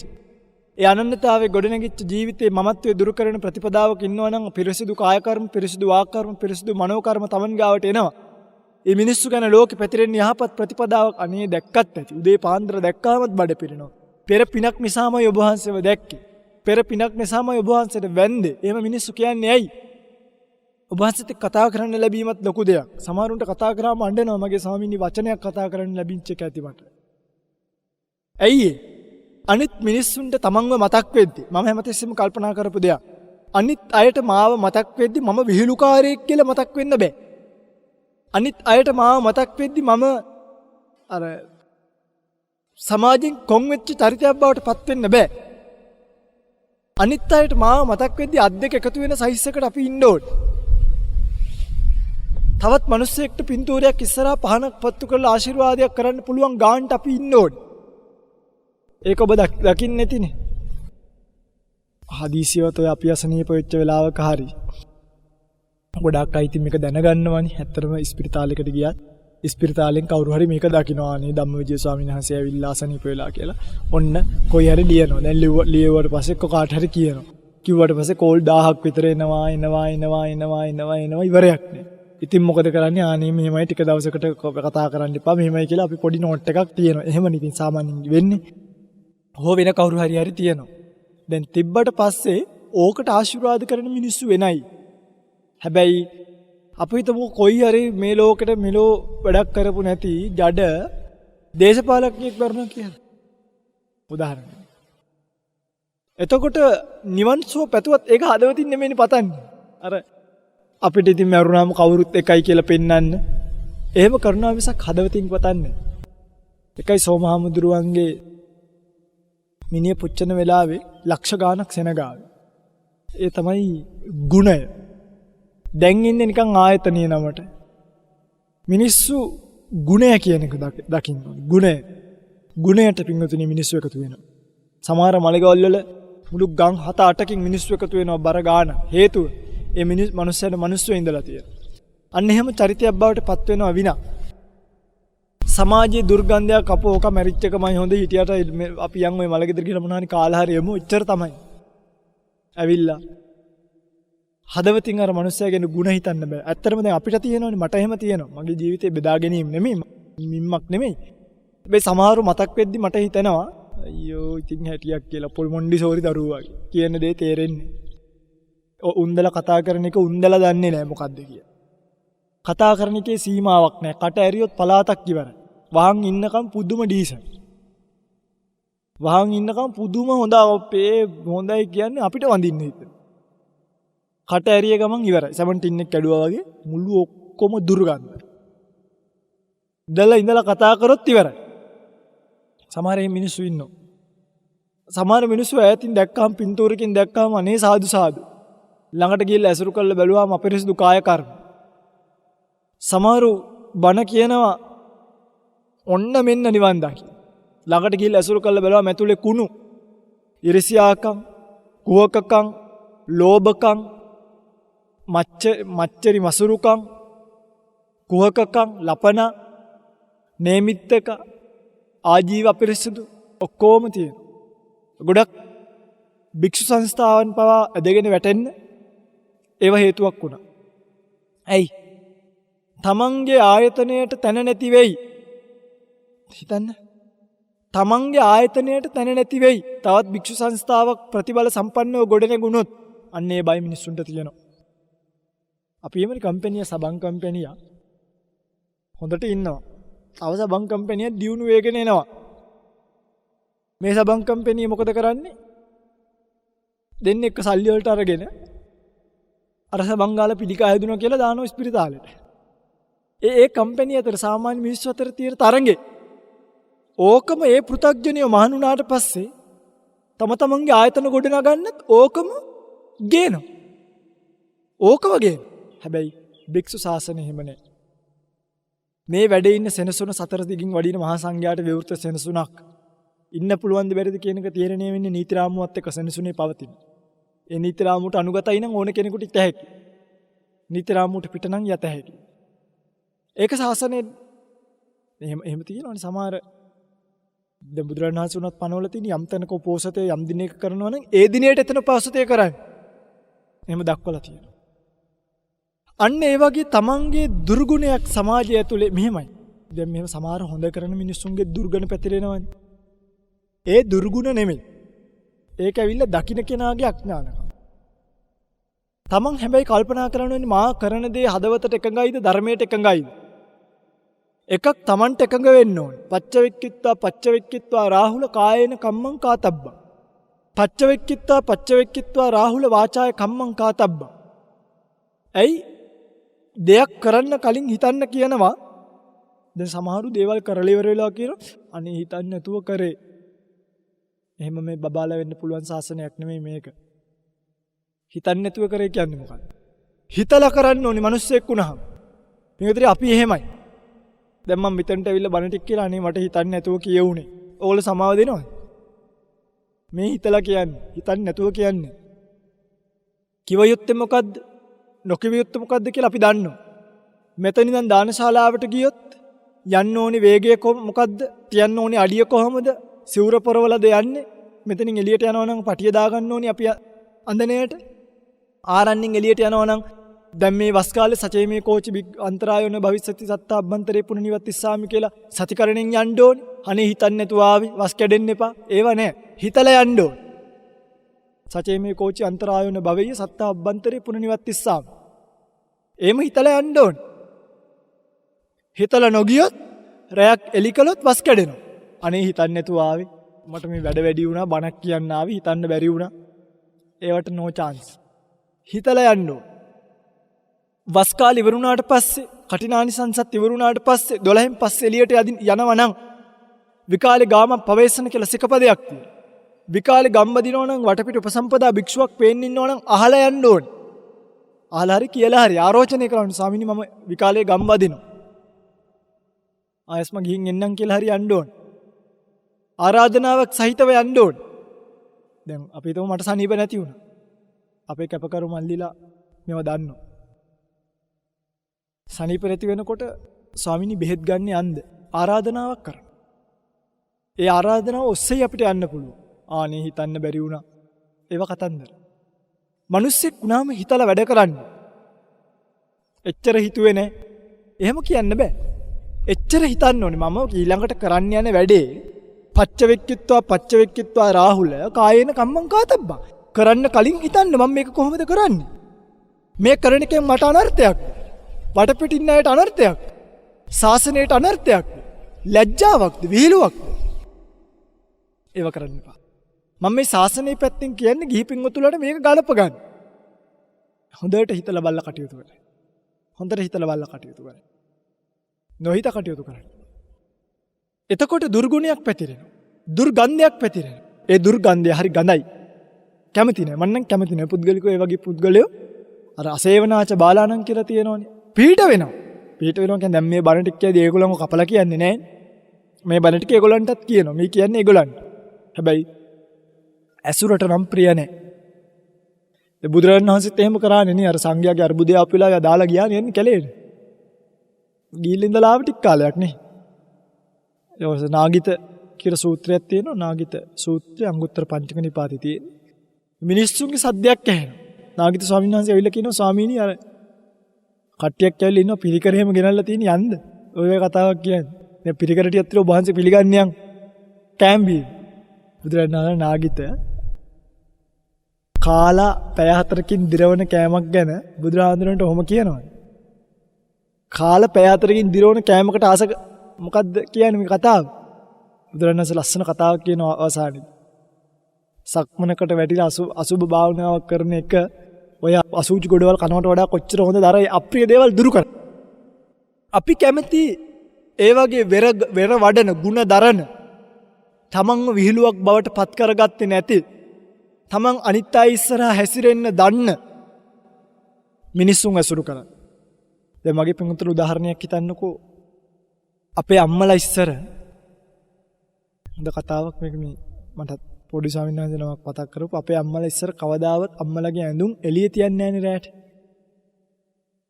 ඒ අනන්තතාවයේ ගොඩනැගිච්ච ජීවිතේ මමත්වයේ දුරු කරන ප්‍රතිපදාවක ඉන්නවා නම් පිරිසිදු කාය කර්ම, පිරිසිදු වාක් කර්ම, පිරිසිදු මනෝ කර්ම තමන් ගාවට එනවා. මේ මිනිස්සු ගැන ලෝකෙ පැතිරෙන යහපත් ප්‍රතිපදාවක් අනේ දැක්කත් ඇති. උදේ පාන්දර දැක්කාමත් බඩ පිරෙනවා. පෙර පිනක් නිසාමයි ඔබ වහන්සේව දැක්කේ. පෙර පිනක් නිසාමයි ඔබ වහන්සේට වැන්දේ. එහෙම මිනිස්සු කියන්නේ ඇයි? ඔබ වහන්සේත් කතා කරන්න ලැබීමත් ලොකු දෙයක්. සමහරුන්ට කතා කරාම අඬනවා මගේ ස්වාමීනි වචනයක් කතා කරන්න ලැබිච්ච එක ඇති මට. ඇයි අනිත් මිනිස්සුන්ට තමන්ව මතක් වෙද්දි මම හැමතිස්සෙම කල්පනා කරපු දෙයක්. අනිත් අයට මාව මතක් වෙද්දි මම විහිළුකාරයෙක් කියලා මතක් වෙන්න බෑ. අනිත් අයට මාව මතක් වෙද්දි මම අර සමාජයෙන් කොන් වෙච්ච චරිතයක් බවට පත් වෙන්න බෑ. අනිත් අයට මාව මතක් වෙද්දි අත් දෙක එකතු වෙන සයිස් එකට අපි ඉන්න ඕනේ. තවත් මිනිස්සෙක්ට පින්තූරයක් ඉස්සරහා පහනක් පත්තු කරලා ආශිර්වාදයක් කරන්න පුළුවන් ගානට අපි ඉන්න ඕනේ. ඒක ඔබ දකින්න නැතිනේ. හදිසියවත් ඔය අපි අසනීප වෙච්ච වෙලාවක හරි ගොඩක් අය ඉතින් මේක දැනගන්නවනේ. ඇත්තටම ස්පිරිතාලයකට ගියත් ස්පිරිතාලෙන් කවුරු හරි මේක දකින්නවා නේ ධම්මවිජය ස්වාමීන් වහන්සේ ඇවිල්ලා අසනීප වෙලා කියලා. ඔන්න කොයි හරි ලියනවා. දැන් ලියුවට පස්සේ කාට හරි කියනවා. කිව්වට පස්සේ කෝල් 1000ක් විතර එනවා ඉවරයක් නෑ. ඉතින් මොකද කරන්නේ? ආනේ මෙහෙමයි ටික දවසකට කතා කරන්න එපා මෙහෙමයි කියලා අපි පොඩි නෝට් එකක් තියෙනවා. එහෙමනේ ඉතින් සාමාන්‍යයෙන් වෙන්නේ. හෝ වෙන කවුරු හරි තියෙනවා. දැන් තිබ්බට පස්සේ ඕකට ආශිර්වාද කරන මිනිස්සු වෙනයි. හැබැයි අපි හිතමු කොයි හරි මේ ලෝකෙට මෙලෝ වැඩක් කරපු නැති ජඩ දේශපාලකයෙක් වරනවා කියලා. උදාහරණයක්. එතකොට නිවන් සුව පැතුවත් ඒක හදවතින් නෙමෙයිනේ පතන්නේ. අර අපිට ඉතින් මරුණාම කවුරුත් එකයි කියලා පෙන්වන්න. එහෙම කරනවා මිසක් හදවතින් පතන්නේ. එකයි සෝමහාමුදුරුවන්ගේ මිනිහ පුච්චන වෙලාවේ ලක්ෂ ගාණක් සෙනගාවේ. ඒ තමයි ගුණය. දැන් ඉන්නේ නිකන් ආයතනීය නමට. මිනිස්සු ගුණය කියන එක දකින්න ඕනේ. ගුණයට පින්වතුනි මිනිස්සු එකතු වෙනවා. සමහර මලගවල් වල මුළු ගම් 7-8කින් මිනිස්සු එකතු වෙනවා බර ගාන. හේතුව ඒ මිනිස්සුන්ට මිනිස්සු ඉඳලා තියෙනවා. අන්න එහෙම චරිතයක් බවට පත් වෙනවා විනා. සමාජයේ දුර්ගන්ධයක් අපෝක මැරිච් එකමයි හොඳ හිටියට අපි යන් ওই මලගෙදර ගිහලා මොනවා හරි කාලා හරි යමු එච්චර තමයි. ඇවිල්ලා හදවතින් අර මනුස්සයාගෙන ಗುಣ හිතන්න බෑ. ඇත්තටම දැන් අපිට තියෙනවනේ මට එහෙම තියෙනවා. මගේ ජීවිතේ බෙදා ගැනීම නෙමෙයි මිම්මක් නෙමෙයි. මේ සමහරව මතක් වෙද්දි මට හිතෙනවා අයියෝ ඉතින් හැටියක් කියලා පොල් මොන්ඩිසෝරි දරුවා වගේ. කියන දේ තේරෙන්නේ. උන්දලා කතා කරන එක උන්දලා දන්නේ නැහැ මොකද්ද කියලා. කතා කරන එකේ සීමාවක් නැහැ. කට ඇරියොත් පලාතක් ඉවරයි. වහන් ඉන්නකම් පුදුම ඩීසන්. වහන් ඉන්නකම් පුදුම හොඳයි කියන්නේ අපිට වඳින්න හිතෙනවා. කට ඇරිය ගමන් ඉවරයි. 17 එක කැඩුවා වගේ මුළු ඔක්කොම දුර්ගන්ධ. ඉඳලා කතා කරොත් ඉවරයි. සමහර මිනිස්සු ඉන්නවා. සමහර මිනිස්සු ඈතින් දැක්කම පින්තූරකින් දැක්කම අනේ සාදු සාදු. ළඟට ගිහිල්ලා ඇසුරු කරලා බැලුවාම අපිරිසිදු කාය කර්ම. සමහරු බණ කියනවා ඔන්න මෙන්න නිවන් දකි. ළඟට ගිහිල්ලා ඇසුරු කරලා බැලුවාම ඇතුලේ කුණු. ඉරිසියාකම්, කුහකකම්, ලෝභකම්, මච්චරි මසුරුකම්, කුහකකම්, ලපන, නේමිත්තක, ආජීව අපිරිසිදු ඔක්කොම තියෙනවා. ගොඩක් භික්ෂු සංස්ථාවන් පවා ඇදගෙන වැටෙන්න ඒව හේතුවක් වුණා. ඇයි? තමන්ගේ ආයතනයට තැන නැති වෙයි. හිතන්න. තමන්ගේ ආයතනයට තැන නැති වෙයි. තවත් භික්ෂු සංස්ථාවක් ප්‍රතිබල සම්පන්නව ගොඩනැගුණොත් අන්න ඒ බය මිනිස්සුන්ට තියෙනවා. අපි එමරි කම්පැනිය සබන් කම්පැනිය හොඳට ඉන්නවා. තව සබන් කම්පැනියක් දියුණු වෙගෙන එනවා. මේ සබන් කම්පැනිය මොකද කරන්නේ? දෙන්නේ එක්ක සල්ලි වලට අරගෙන අර සබන් ගාලා පිළිකා හැදුණා කියලා දානවා ස්පිරිතාලෙට. ඒ කම්පැනි අතර සාමාන්‍ය මිනිස්සු අතර තියෙන තරංගේ. ඕකම ඒ පෘථග්ජනිය මහණුනාට පස්සේ තම තමන්ගේ ආයතන ගොඩනගන්නත් ඕකම ගේනවා. ඕකම ගේන. හැබැයි භික්ෂු ශාසනය එහෙම නැහැ. මේ වැඩේ ඉන්න සෙනසුන සතර දිගින් වඩින මහා සංඝයාට විවෘත සෙනසුනක් ඉන්න පුළුවන් ද බැරිද කියන එක තීරණය වෙන්නේ නීති රාමුවත් එක්ක සෙනසුනේ පවතින. ඒ නීති රාමුවට අනුගතයි නම් ඕන කෙනෙකුට ඉත හැකි. නීති රාමුවට පිට නම් යත හැකි. ඒක ශාසනයේ එහෙම තියෙනවනේ සමහර දැන් බුදුරණන් වහන්සේ උනත් පනවල තියෙන යම් තැනක උපෝසතේ යම් දිනයක කරනවා නම් ඒ දිනේට එතන උපෝසතේ කරන්නේ. එහෙම දක්වලා තියෙනවා. අන්න ඒ වගේ තමන්ගේ දුර්ගුණයක් සමාජය ඇතුලේ මෙහෙමයි. දැන් මෙහෙම සමහර හොඳ කරන මිනිස්සුන්ගේ දුර්ගුණ පැතිරෙනවනේ. ඒ දුර්ගුණ නෙමෙයි. ඒක ඇවිල්ලා දකින්න කෙනාගේ අඥානකම. තමන් හැබැයි කල්පනා කරනෝනේ මා කරන දේ හදවතට එකඟයිද ධර්මයට එකඟයිද? එකක් තමන්ට එකඟ වෙන්න ඕනේ. පච්චවෙක්කිත්වා රාහුල කායේන කම්මං කාතබ්බා. පච්චවෙක්කිත්වා රාහුල වාචාය කම්මං කාතබ්බා. ඇයි දෙයක් කරන්න කලින් හිතන්න කියනවා. දැන් සමහරු දේවල් කරලා ඉවර වෙලා කියනවා අනේ හිතන්නේ නැතුව කරේ. එහෙම මේ බබාලා වෙන්න පුළුවන් ශාසනයක් නෙමෙයි මේක. හිතන්නේ නැතුව කරේ කියන්නේ මොකක්ද? හිතලා කරන්න ඕනේ මිනිස්සෙක් වුණාම. මේකතරේ අපි එහෙමයි. දැන් මම මෙතනට ඇවිල්ලා බණ ටික කියලා අනේ මට හිතන්නේ නැතුව කියවුනේ. ඕගොල්ලෝ සමාව දෙනවද? මේ හිතලා කියන්නේ, හිතන්නේ නැතුව කියන්නේ. කිව යුත්තේ මොකද්ද? නොකිව යුත්තේ මොකද්ද කියලා අපි දන්නවා. මෙතන ඉඳන් දානශාලාවට ගියොත් යන්න ඕනේ වේගය මොකද්ද? තියන්න ඕනේ අඩිය කොහමද? සිවුර පොරවලද යන්නේ? මෙතනින් එළියට යනවා නම් පටිය දාගන්න ඕනේ අපි අඳනේට. ආරණ්‍යෙන් එළියට යනවා නම් දැන් මේ වස් කාලේ සචේ මේ කෝචි අන්තරායෝන භවිස්සති සත්ත අබ්බන්තරේ පුනනිවත්තිස්සාමි කියලා සතිකරණෙන් යන්න ඕනේ. අනේ හිතන්නේ නැතුව ආවි වස් කැඩෙන්න එපා. ඒව නෑ. හිතලා යන්න ඕනේ. සචේ මේ කෝචි අන්තරායෝන භවෙය සත්ත අබ්බන්තරේ පුනනිවත්තිස්සාමි. එහෙම හිතලා යන්න ඕනේ. හිතලා නොගියොත් රැයක් එලි කළොත් වස් කැඩෙනවා. අනේ හිතන්නේ නැතුව ආවි. මට මේ වැඩ වැඩි වුණා බණක් කියන්න ආවි හිතන්න බැරි වුණා. ඒවට no chance. හිතලා යන්න ඕනේ. වස් කාලේ ඉවරුණාට පස්සේ කටිනානිසංසත් ඉවරුණාට පස්සේ 12න් පස්සේ එළියට යනවා නම් විකාලේ ගාම පවේශන කියලා සිකපදයක් තියෙනවා. විකාලේ ගම්බදිනවා නම් වටපිට උපසම්පදා භික්ෂුවක් පේන්න ඉන්නවා නම් අහලා යන්න ඕනේ. අහලා හරි කියලා හරි ආරෝචනය කරන්න ස්වාමීනි මම විකාලේ ගම්බදිනවා. ආයස්ම ගිහින් එන්නම් කියලා හරි යන්න ඕනේ. ආරාධනාවක් සහිතව යන්න ඕනේ. දැන් අපි හිතමු මට සනීප නැති වුණා. අපේ කැපකරු මල්ලිලා මේව දන්නවා. සනීප නැති වෙනකොට ස්වාමිනී බෙහෙත් ගන්න යන්න ආරාධනාවක් කරා. ඒ ආරාධනාව ඔස්සේ අපිට යන්න පුළුවන්. ආනේ හිතන්න බැරි වුණා. ඒව කතන්දර. මිනිස්සෙක් වුණාම හිතලා වැඩ කරන්න. එච්චර හිතුවේ නැහැ. එහෙම කියන්න බෑ. එච්චර හිතන්න ඕනේ මම ඊළඟට කරන්න යන වැඩේ පච්චවෙක්කිත්වා රාහුල කායේන කම්මං කාතබ්බා. කරන්න කලින් හිතන්න මම මේක කොහොමද කරන්නේ? මේ කරන එකෙන් මට අනර්ථයක්. වටපිටින් අයට අනර්ථයක්. ශාසනයට අනර්ථයක්. ලැජ්ජාවක්ද විහිළුවක්ද? ඒව කරන්න එපා. මම මේ ශාසනයේ පැත්තෙන් කියන්නේ ගිහි පින්වතුන්ලට මේක ගලප ගන්න. හොඳට හිතලා බලලා කටයුතු කරන්න. හොඳට හිතලා බලලා කටයුතු කරන්න. නොහිත කටයුතු කරන්න. එතකොට දුර්ගුණයක් පැතිරෙනවා. දුර්ගන්ධයක් පැතිරෙනවා. ඒ දුර්ගන්ධය හරි ගඳයි. කැමති නෑ. මම නම් කැමති නෑ. පුද්ගලිකව ඒ වගේ පුද්ගලයෝ අර අසේවනාච බාලාණන් කියලා තියෙනවනේ. පීඩ වෙනවා. පීඩ වෙනවා කියන්නේ දැන් මේ බණ ටික කියදී ඒගොල්ලන්ව කපලා කියන්නේ නෑ. මේ බණ ටික ඒගොල්ලන්ටත් කියනවා. මේ කියන්නේ ඒගොල්ලන්ට. හැබැයි ඇසුරට නම් ප්‍රිය නෑ. ඒ බුදුරජාණන් වහන්සේත් එහෙම කරානේ නේ. අර සංඝයාගේ අර්බුදය ආපු වෙලාවේ දාලා ගියානේ යන්නේ කැලේට. ගිහිල්ලා ඉඳලා ආව ටික කාලයක් නේ. ඊට නාගිත කියලා සූත්‍රයක් තියෙනවා. නාගිත සූත්‍රය අංගුත්තර පංචක නිපාතේ තියෙන. මිනිස්සුන්ගේ සද්දයක් ඇහෙනවා. නාගිත ස්වාමීන් වහන්සේ ඇවිල්ලා කියනවා ස්වාමීනි අර කට්ටියක් ඇවිල්ලා ඉන්නවා පිරිකර එහෙම ගෙනල්ලා තියෙන යන්න. ඔය කතාවක් කියන්නේ. දැන් පිරිකර ටිකක් තියලා ඔබ වහන්සේ පිළිගන්නේ යන්. කැම්බි. බුදුරජාණන් නාගිත කාලා පැය 4කින් දිරවන කෑමක් ගැන බුදුරජාණන්ට ඔහොම කියනවා. කාලා පැය 4කින් දිරවන කෑමකට ආස මොකද්ද කියන්නේ මේ කතාව? බුදුරජාණන් ලස්සන කතාවක් කියන අවසානයේ. සක්මනකට වැටිලා අසුබ භාවනාවක් කරන එක ඔය අසුචි ගොඩවල් කනවට වඩා කොච්චර හොඳද අර අප්‍රිය දේවල් දුරු කර. අපි කැමති ඒ වගේ වෙර වඩන ಗುಣ දරන තමන්ව විහිළුවක් බවට පත් කරගත්තේ නැති තමන් අනිත් අය ඉස්සරහා හැසිරෙන්න දන්න මිනිස්සුන් ඇසුරු කරන. දැන් මගේ පින්වතුන් උදාහරණයක් හිතන්නකෝ. අපේ අම්මලා ඉස්සර හොඳ කතාවක් මේක මේ මට පොඩි ස්වාමීන් වහන්සේ නමක් මතක් කරපු අපේ අම්මලා ඉස්සර කවදාවත් අම්මලාගේ ඇඳුම් එළිය තියන්නේ නැහැ නේ රැට.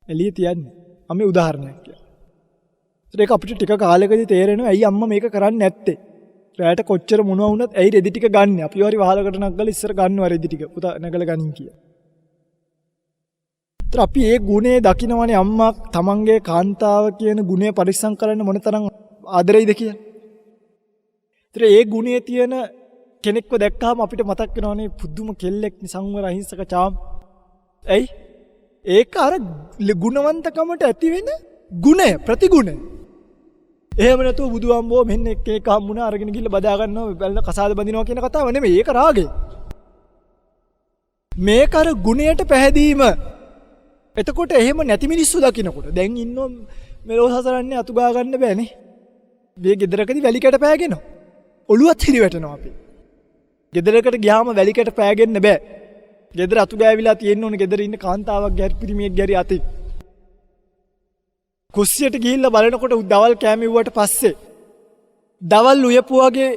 එළිය තියන්නේ. මම උදාහරණයක් කියනවා. ඒක අපිට ටික කාලයකදී තේරෙනවා ඇයි අම්මා මේක කරන්නේ නැත්තේ. රැට කොච්චර මොනවා වුණත් ඇයි රෙදි ටික ගන්න. අපි හරි වහලකට නගලා ඉස්සර ගන්නවා රෙදි ටික. පුතා නගලා ගනින් කියලා. ඒතර අපි ඒ ගුණේ දකින්නවනේ අම්මා තමන්ගේ කාන්තාව කියන ගුණය පරිස්සම් කරන්න මොනතරම් ආදරෙයිද කියලා. ඒතර ඒ ගුණේ තියෙන කෙනෙක්ව දැක්කහම අපිට මතක් වෙනවනේ පුදුම කෙල්ලෙක් සංවර අහිංසක චාම්. ඇයි? ඒක අර ගුණවන්තකමට ඇති වෙන ගුණය ප්‍රතිගුණය. එහෙම නැතුව බුදුහාමුදුරුවෝ මෙන්න එක හම්බුණා අරගෙන ගිහලා බදා ගන්නවා බැලන කසාද බඳිනවා කියන කතාව නෙමෙයි. ඒක රාගය. මේක අර ගුණයට පැහැදීම. එතකොට එහෙම නැති මිනිස්සු දකින්නකොට දැන් ඉන්නෝ මෙලෝ සසරන්නේ අතු ගා ගන්න බෑනේ. මේ ගෙදරකදී වැලි කැට පෑගෙනවා. ඔළුවත් හිරි වැටෙනවා අපි. ගෙදරකට ගියාම වැලි කැට පෑගෙන්න බෑ. ගෙදර අතු ගෑවිලා තියෙන්න ඕනේ ගෙදර ඉන්න කාන්තාවක් ගැරි පිරිමියෙක් ගැරි අතේ. කුස්සියට ගිහිල්ලා බලනකොට දවල් කෑම ඉවුවට පස්සේ දවල් උයපු වගේ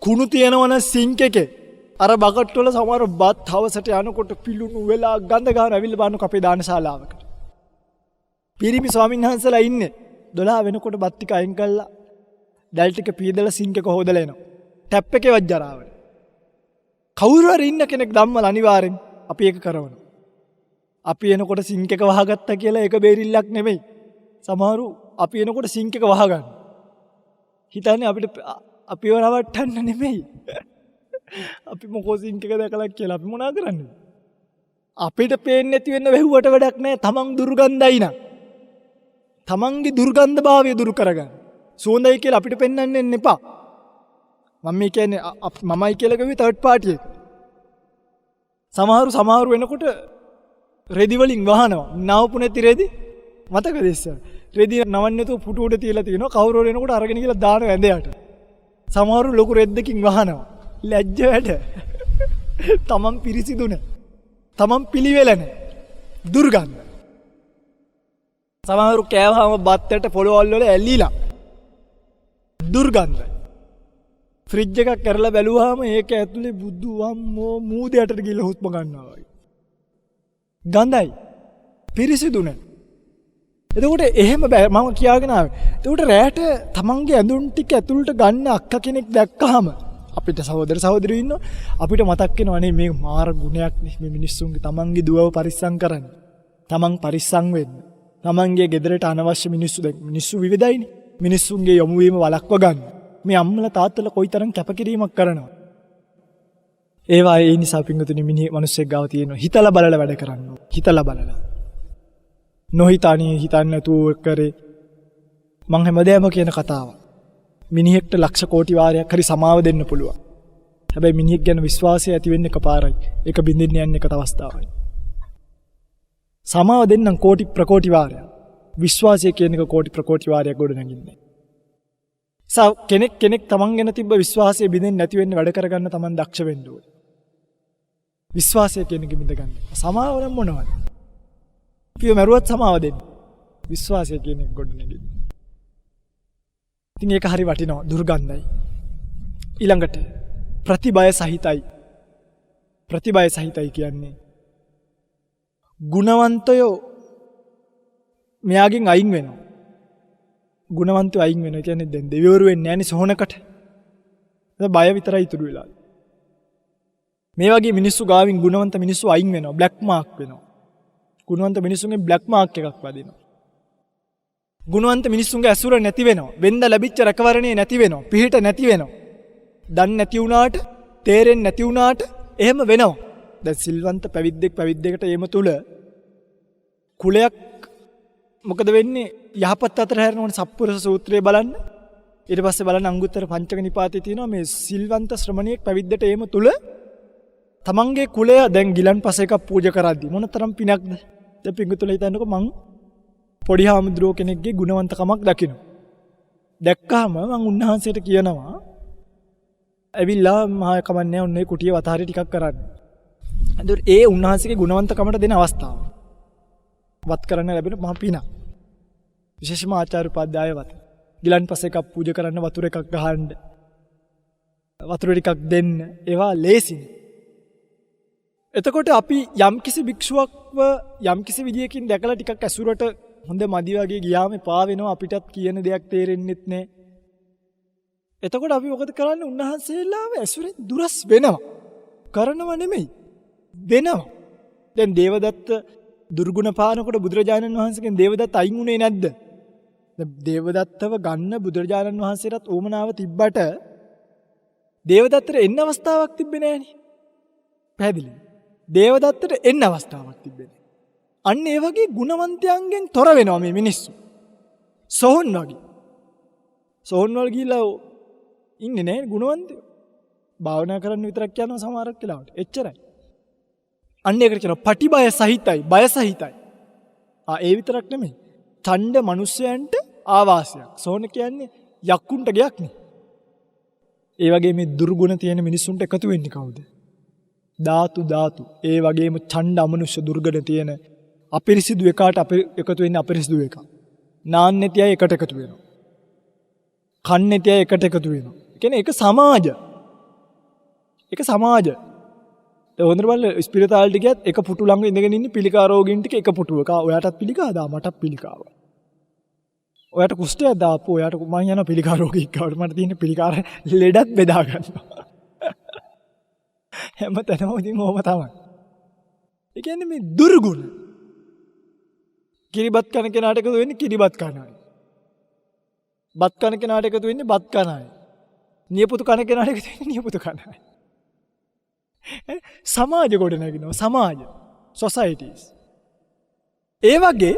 කුණු තියනවන සිංක් එකේ අර බකට් වල සමහර බත් හවසට යනකොට පිලුණු වෙලා ගඳ ගන්න ඇවිල්ලා බලන අපේ දානශාලාවකට. පිරිමි ස්වාමීන් වහන්සේලා ඉන්නේ 12 වෙනකොට බත් ටික අයින් කළා දැල් ටික පීදලා සිංක් එක හොදලා එනවා. ටැප් එකේ වජ්ජරාවන. කවුරු හරි ඉන්න කෙනෙක් ධම්මල අනිවාර්යෙන් අපි ඒක කරනවා. අපි එනකොට සිංක් එක වහගත්තා කියලා ඒක බේරිල්ලක් නෙමෙයි. සමහරු අපි එනකොට සිංක් එක වහගන්න. හිතන්නේ අපිට අපිව රවට්ටන්න නෙමෙයි. අපි මොකෝ සිංක් එක දැකලා කියලා අපි මොනා කරන්නේ? අපිට පේන්නේ නැති වෙන්න වැහුවට වැඩක් නැහැ. තමන් දුර්ගන්ධයි නා. තමන්ගේ දුර්ගන්ධභාවය දුරු කරගන්න. සුවඳයි කියලා අපිට පෙන්වන්න එපා. මම මේ කියන්නේ මමයි කියලා කිව්වේ තර්ඩ් පාටි එක. සමහරු වෙනකොට රෙදි වලින් වහනවා. නවපු නැති රෙදි මතකද ඉස්සර? රෙදි නවන්නේ නැතුව පුටු උඩ තියලා තියෙනවා. කවුරු හරි එනකොට අරගෙන ගිහලා දාන ඇඳයට. සමහරු ලොකු රෙද්දකින් වහනවා. ලැජ්ජ වැඩ. තමන් පිරිසිදු නැහැ. තමන් පිළිවෙල නැහැ. දුර්ගන්ධ. සමහරු කෑවහම බත්තට පොළවල් වල ඇලිලා. දුර්ගන්ධයි. ෆ්‍රිජ් එකක් කරලා බැලුවාම ඒක ඇතුලේ බුදු වම්මෝ මූදයට ගිහලා හුස්ම ගන්නවා වගේ. ගඳයි. පිරිසිදු නැහැ. එතකොට එහෙම මම කියාගෙන ආවේ. එතකොට රැට තමන්ගේ ඇඳුම් ටික ඇතුළට ගන්න අක්කා කෙනෙක් දැක්කහම අපිට සහෝදර සහෝදරියෝ ඉන්නවා. අපිට මතක් වෙනවා අනේ මේ මාර ගුණයක් නේ මේ මිනිස්සුන්ගේ තමන්ගේ දුවව පරිස්සම් කරන්න. තමන් පරිස්සම් වෙන්න. තමන්ගේ ගෙදරට අනවශ්‍ය මිනිස්සු විවිධයිනේ. මිනිස්සුන්ගේ යොමු වීම වළක්ව ගන්න. මේ අම්මලා තාත්තලා කොයිතරම් කැපකිරීමක් කරනවද? ඒවා ඒ නිසා පින්වතුනි මිනිස්සෙක් ගාව තියෙනවා. හිතලා බලලා වැඩ කරන්න. හිතලා බලලා. නොහිතානේ හිතන්නේ නැතුව කරේ මං හැමදේම කියන කතාව. මිනිහෙක්ට ලක්ෂ කෝටි වාරයක් හරි සමාව දෙන්න පුළුවන්. හැබැයි මිනිහෙක් ගැන විශ්වාසය ඇති වෙන්න එකපාරයි. ඒක බින්දින්න යන එක අවස්ථාවයි. සමාව දෙන්නම් කෝටි ප්‍රකෝටි වාරයක්. විශ්වාසය කියන එක කෝටි ප්‍රකෝටි වාරයක් ගොඩ නැගින්නේ. කෙනෙක් තමන් ගැන තිබ්බ විශ්වාසය බින්දෙන්නේ නැති වෙන්න වැඩ කරගන්න තමන් දක්ෂ වෙන්න ඕනේ. විශ්වාසය කියන එක බින්ද ගන්න. සමාව නම් මොනවද? කිය මරුවත් සමාව දෙන්න. විශ්වාසය කියන එක ගොඩ නැගින්න. ඉතින් ඒක හරි වටිනවා දුර්ගන්ධයි. ඊළඟට ප්‍රතිබය සහිතයි. ප්‍රතිබය සහිතයි කියන්නේ ගුණවන්තයෝ මෙයාගෙන් අයින් වෙනවා. ගුණවන්තයෝ අයින් වෙනවා කියන්නේ දැන් දෙවිවරු වෙන්නේ නැහැනේ සොහනකට. ඒක බය විතරයි ඉතුරු වෙලා. මේ වගේ මිනිස්සු ගාවින් ගුණවන්ත මිනිස්සු අයින් වෙනවා. බ්ලැක් මාක් වෙනවා. ගුණවන්ත මිනිස්සුන්ගේ බ්ලැක් මාක් එකක් වදිනවා. ගුණවන්ත මිනිස්සුන්ගේ ඇසුර නැති වෙනවා. වෙන්ද ලැබිච්ච රැකවරණේ නැති වෙනවා. පිහිට නැති වෙනවා. දන් නැති වුණාට, තේරෙන්නේ නැති වුණාට එහෙම වෙනවා. දැන් සිල්වන්ත පැවිද්දෙකට එම තුල කුලයක් මොකද වෙන්නේ? යහපත් අතර හැරෙනවනේ සප්පුරුෂ සූත්‍රය බලන්න. ඊට පස්සේ බලන්න අංගුත්තර පංචක නිපාතේ තියෙනවා මේ සිල්වන්ත ශ්‍රමණියෙක් පැවිද්දට එම තුල තමන්ගේ කුලය දැන් ගිලන්පස එකක් පූජා කරද්දී මොනතරම් පිනක්ද? දැන් පිඟුතුල හිතන්නකො මං පොඩි හාමුදුරුවෝ කෙනෙක්ගේ ගුණවන්තකමක් දකින්න. දැක්කහම මං උන්වහන්සේට කියනවා ඇවිල්ලා මහා කමන්නේ ඔන්නේ කුටිය වතාරේ ටිකක් කරන්න. එතකොට ඒ උන්වහන්සේගේ ගුණවන්තකමට දෙන අවස්ථාව. වත් කරන්න ලැබෙන මහ පිනක්. විශේෂම ආචාර්ය උපාධ්‍යාය වත්. ගිලන්පස එකක් පූජා කරන්න වතුර එකක් ගහන්න. වතුර ටිකක් දෙන්න. ඒවා ලේසියි. එතකොට අපි යම්කිසි භික්ෂුවක්ව යම්කිසි විදියකින් දැකලා ටිකක් ඇසුරට හොඳ මදි වගේ ගියාම පා වෙනවා අපිටත් කියන දෙයක් තේරෙන්නෙත් නැහැ. එතකොට අපි මොකද කරන්නේ? උන්වහන්සේලාව ඇසුරෙන් දුරස් වෙනවා. කරනව නෙමෙයි. වෙනවා. දැන් දේවදත්ත දුර්ගුණ පානකොට බුදුරජාණන් වහන්සේගෙන් දේවදත්ත අයින් වුණේ නැද්ද? දේවදත්තව ගන්න බුදුරජාණන් වහන්සේටත් ඕමනාව තිබ්බට දේවදත්තට එන්න අවස්ථාවක් තිබ්බේ නැහනේ. පැහැදිලිද? දේවදත්තට එන්න අවස්ථාවක් තිබෙන්නේ. අන්න ඒ වගේ ගුණවන්තයන්ගෙන් තොර වෙනවා මේ මිනිස්සු. සෝහන් වගේ. සෝහන් වල ගිහිල්ලා ඉන්නේ නැහැ ගුණවන්තයෝ. භාවනා කරන්න විතරක් යනවා සමහරක් වෙලාවට. එච්චරයි. අන්න ඒකට කියනවා පටිබය සහිතයි, බය සහිතයි. ඒ විතරක් නෙමෙයි. ඡණ්ඩ මිනිස්යන්ට ආවාසයක්. සෝහන කියන්නේ යක්කුන්ට ගයක් නේ. ඒ වගේ මේ දුර්ගුණ තියෙන මිනිස්සුන්ට එකතු වෙන්නේ කවුද? ධාතු ඒ වගේම ඡණ්ඩ අමනුෂ්‍ය දුර්ගණ තියෙන අපිරිසිදු එකාට එකතු වෙන්නේ අපිරිසිදු එක. නාන්නේති අය එකට එකතු වෙනවා. කන්නේති අය එකට එකතු වෙනවා. කියන්නේ ඒක සමාජ. ඒක සමාජ. ඒ හොඳට බලන්න ස්පිරිතාලට ගියත් එක පුටු ළඟ ඉඳගෙන ඉන්නේ පිළිකා රෝගීන් ටික එක පුටුවක. ඔයාටත් පිළිකාද? මටත් පිළිකාව. ඔයාට කුෂ්ඨයක් දාපුවා. ඔයාට මම යනවා පිළිකා රෝගීෙක් ගාවට. මට තියෙන පිළිකාර ලෙඩත් බෙදා ගන්නවා. හැමතැනම ඉතින් ඕම තමයි. ඒ කියන්නේ මේ දුර්ගුණ. කිරිබත් කන කෙනාට එකතු වෙන්නේ කිරිබත් කනයි. බත් කන කෙනාට එකතු වෙන්නේ බත් කනයි. නියපොතු කන කෙනාට එකතු වෙන්නේ නියපොතු කනයි. සමාජ ගොඩ නැගිනවා. සමාජ. societies. ඒ වගේ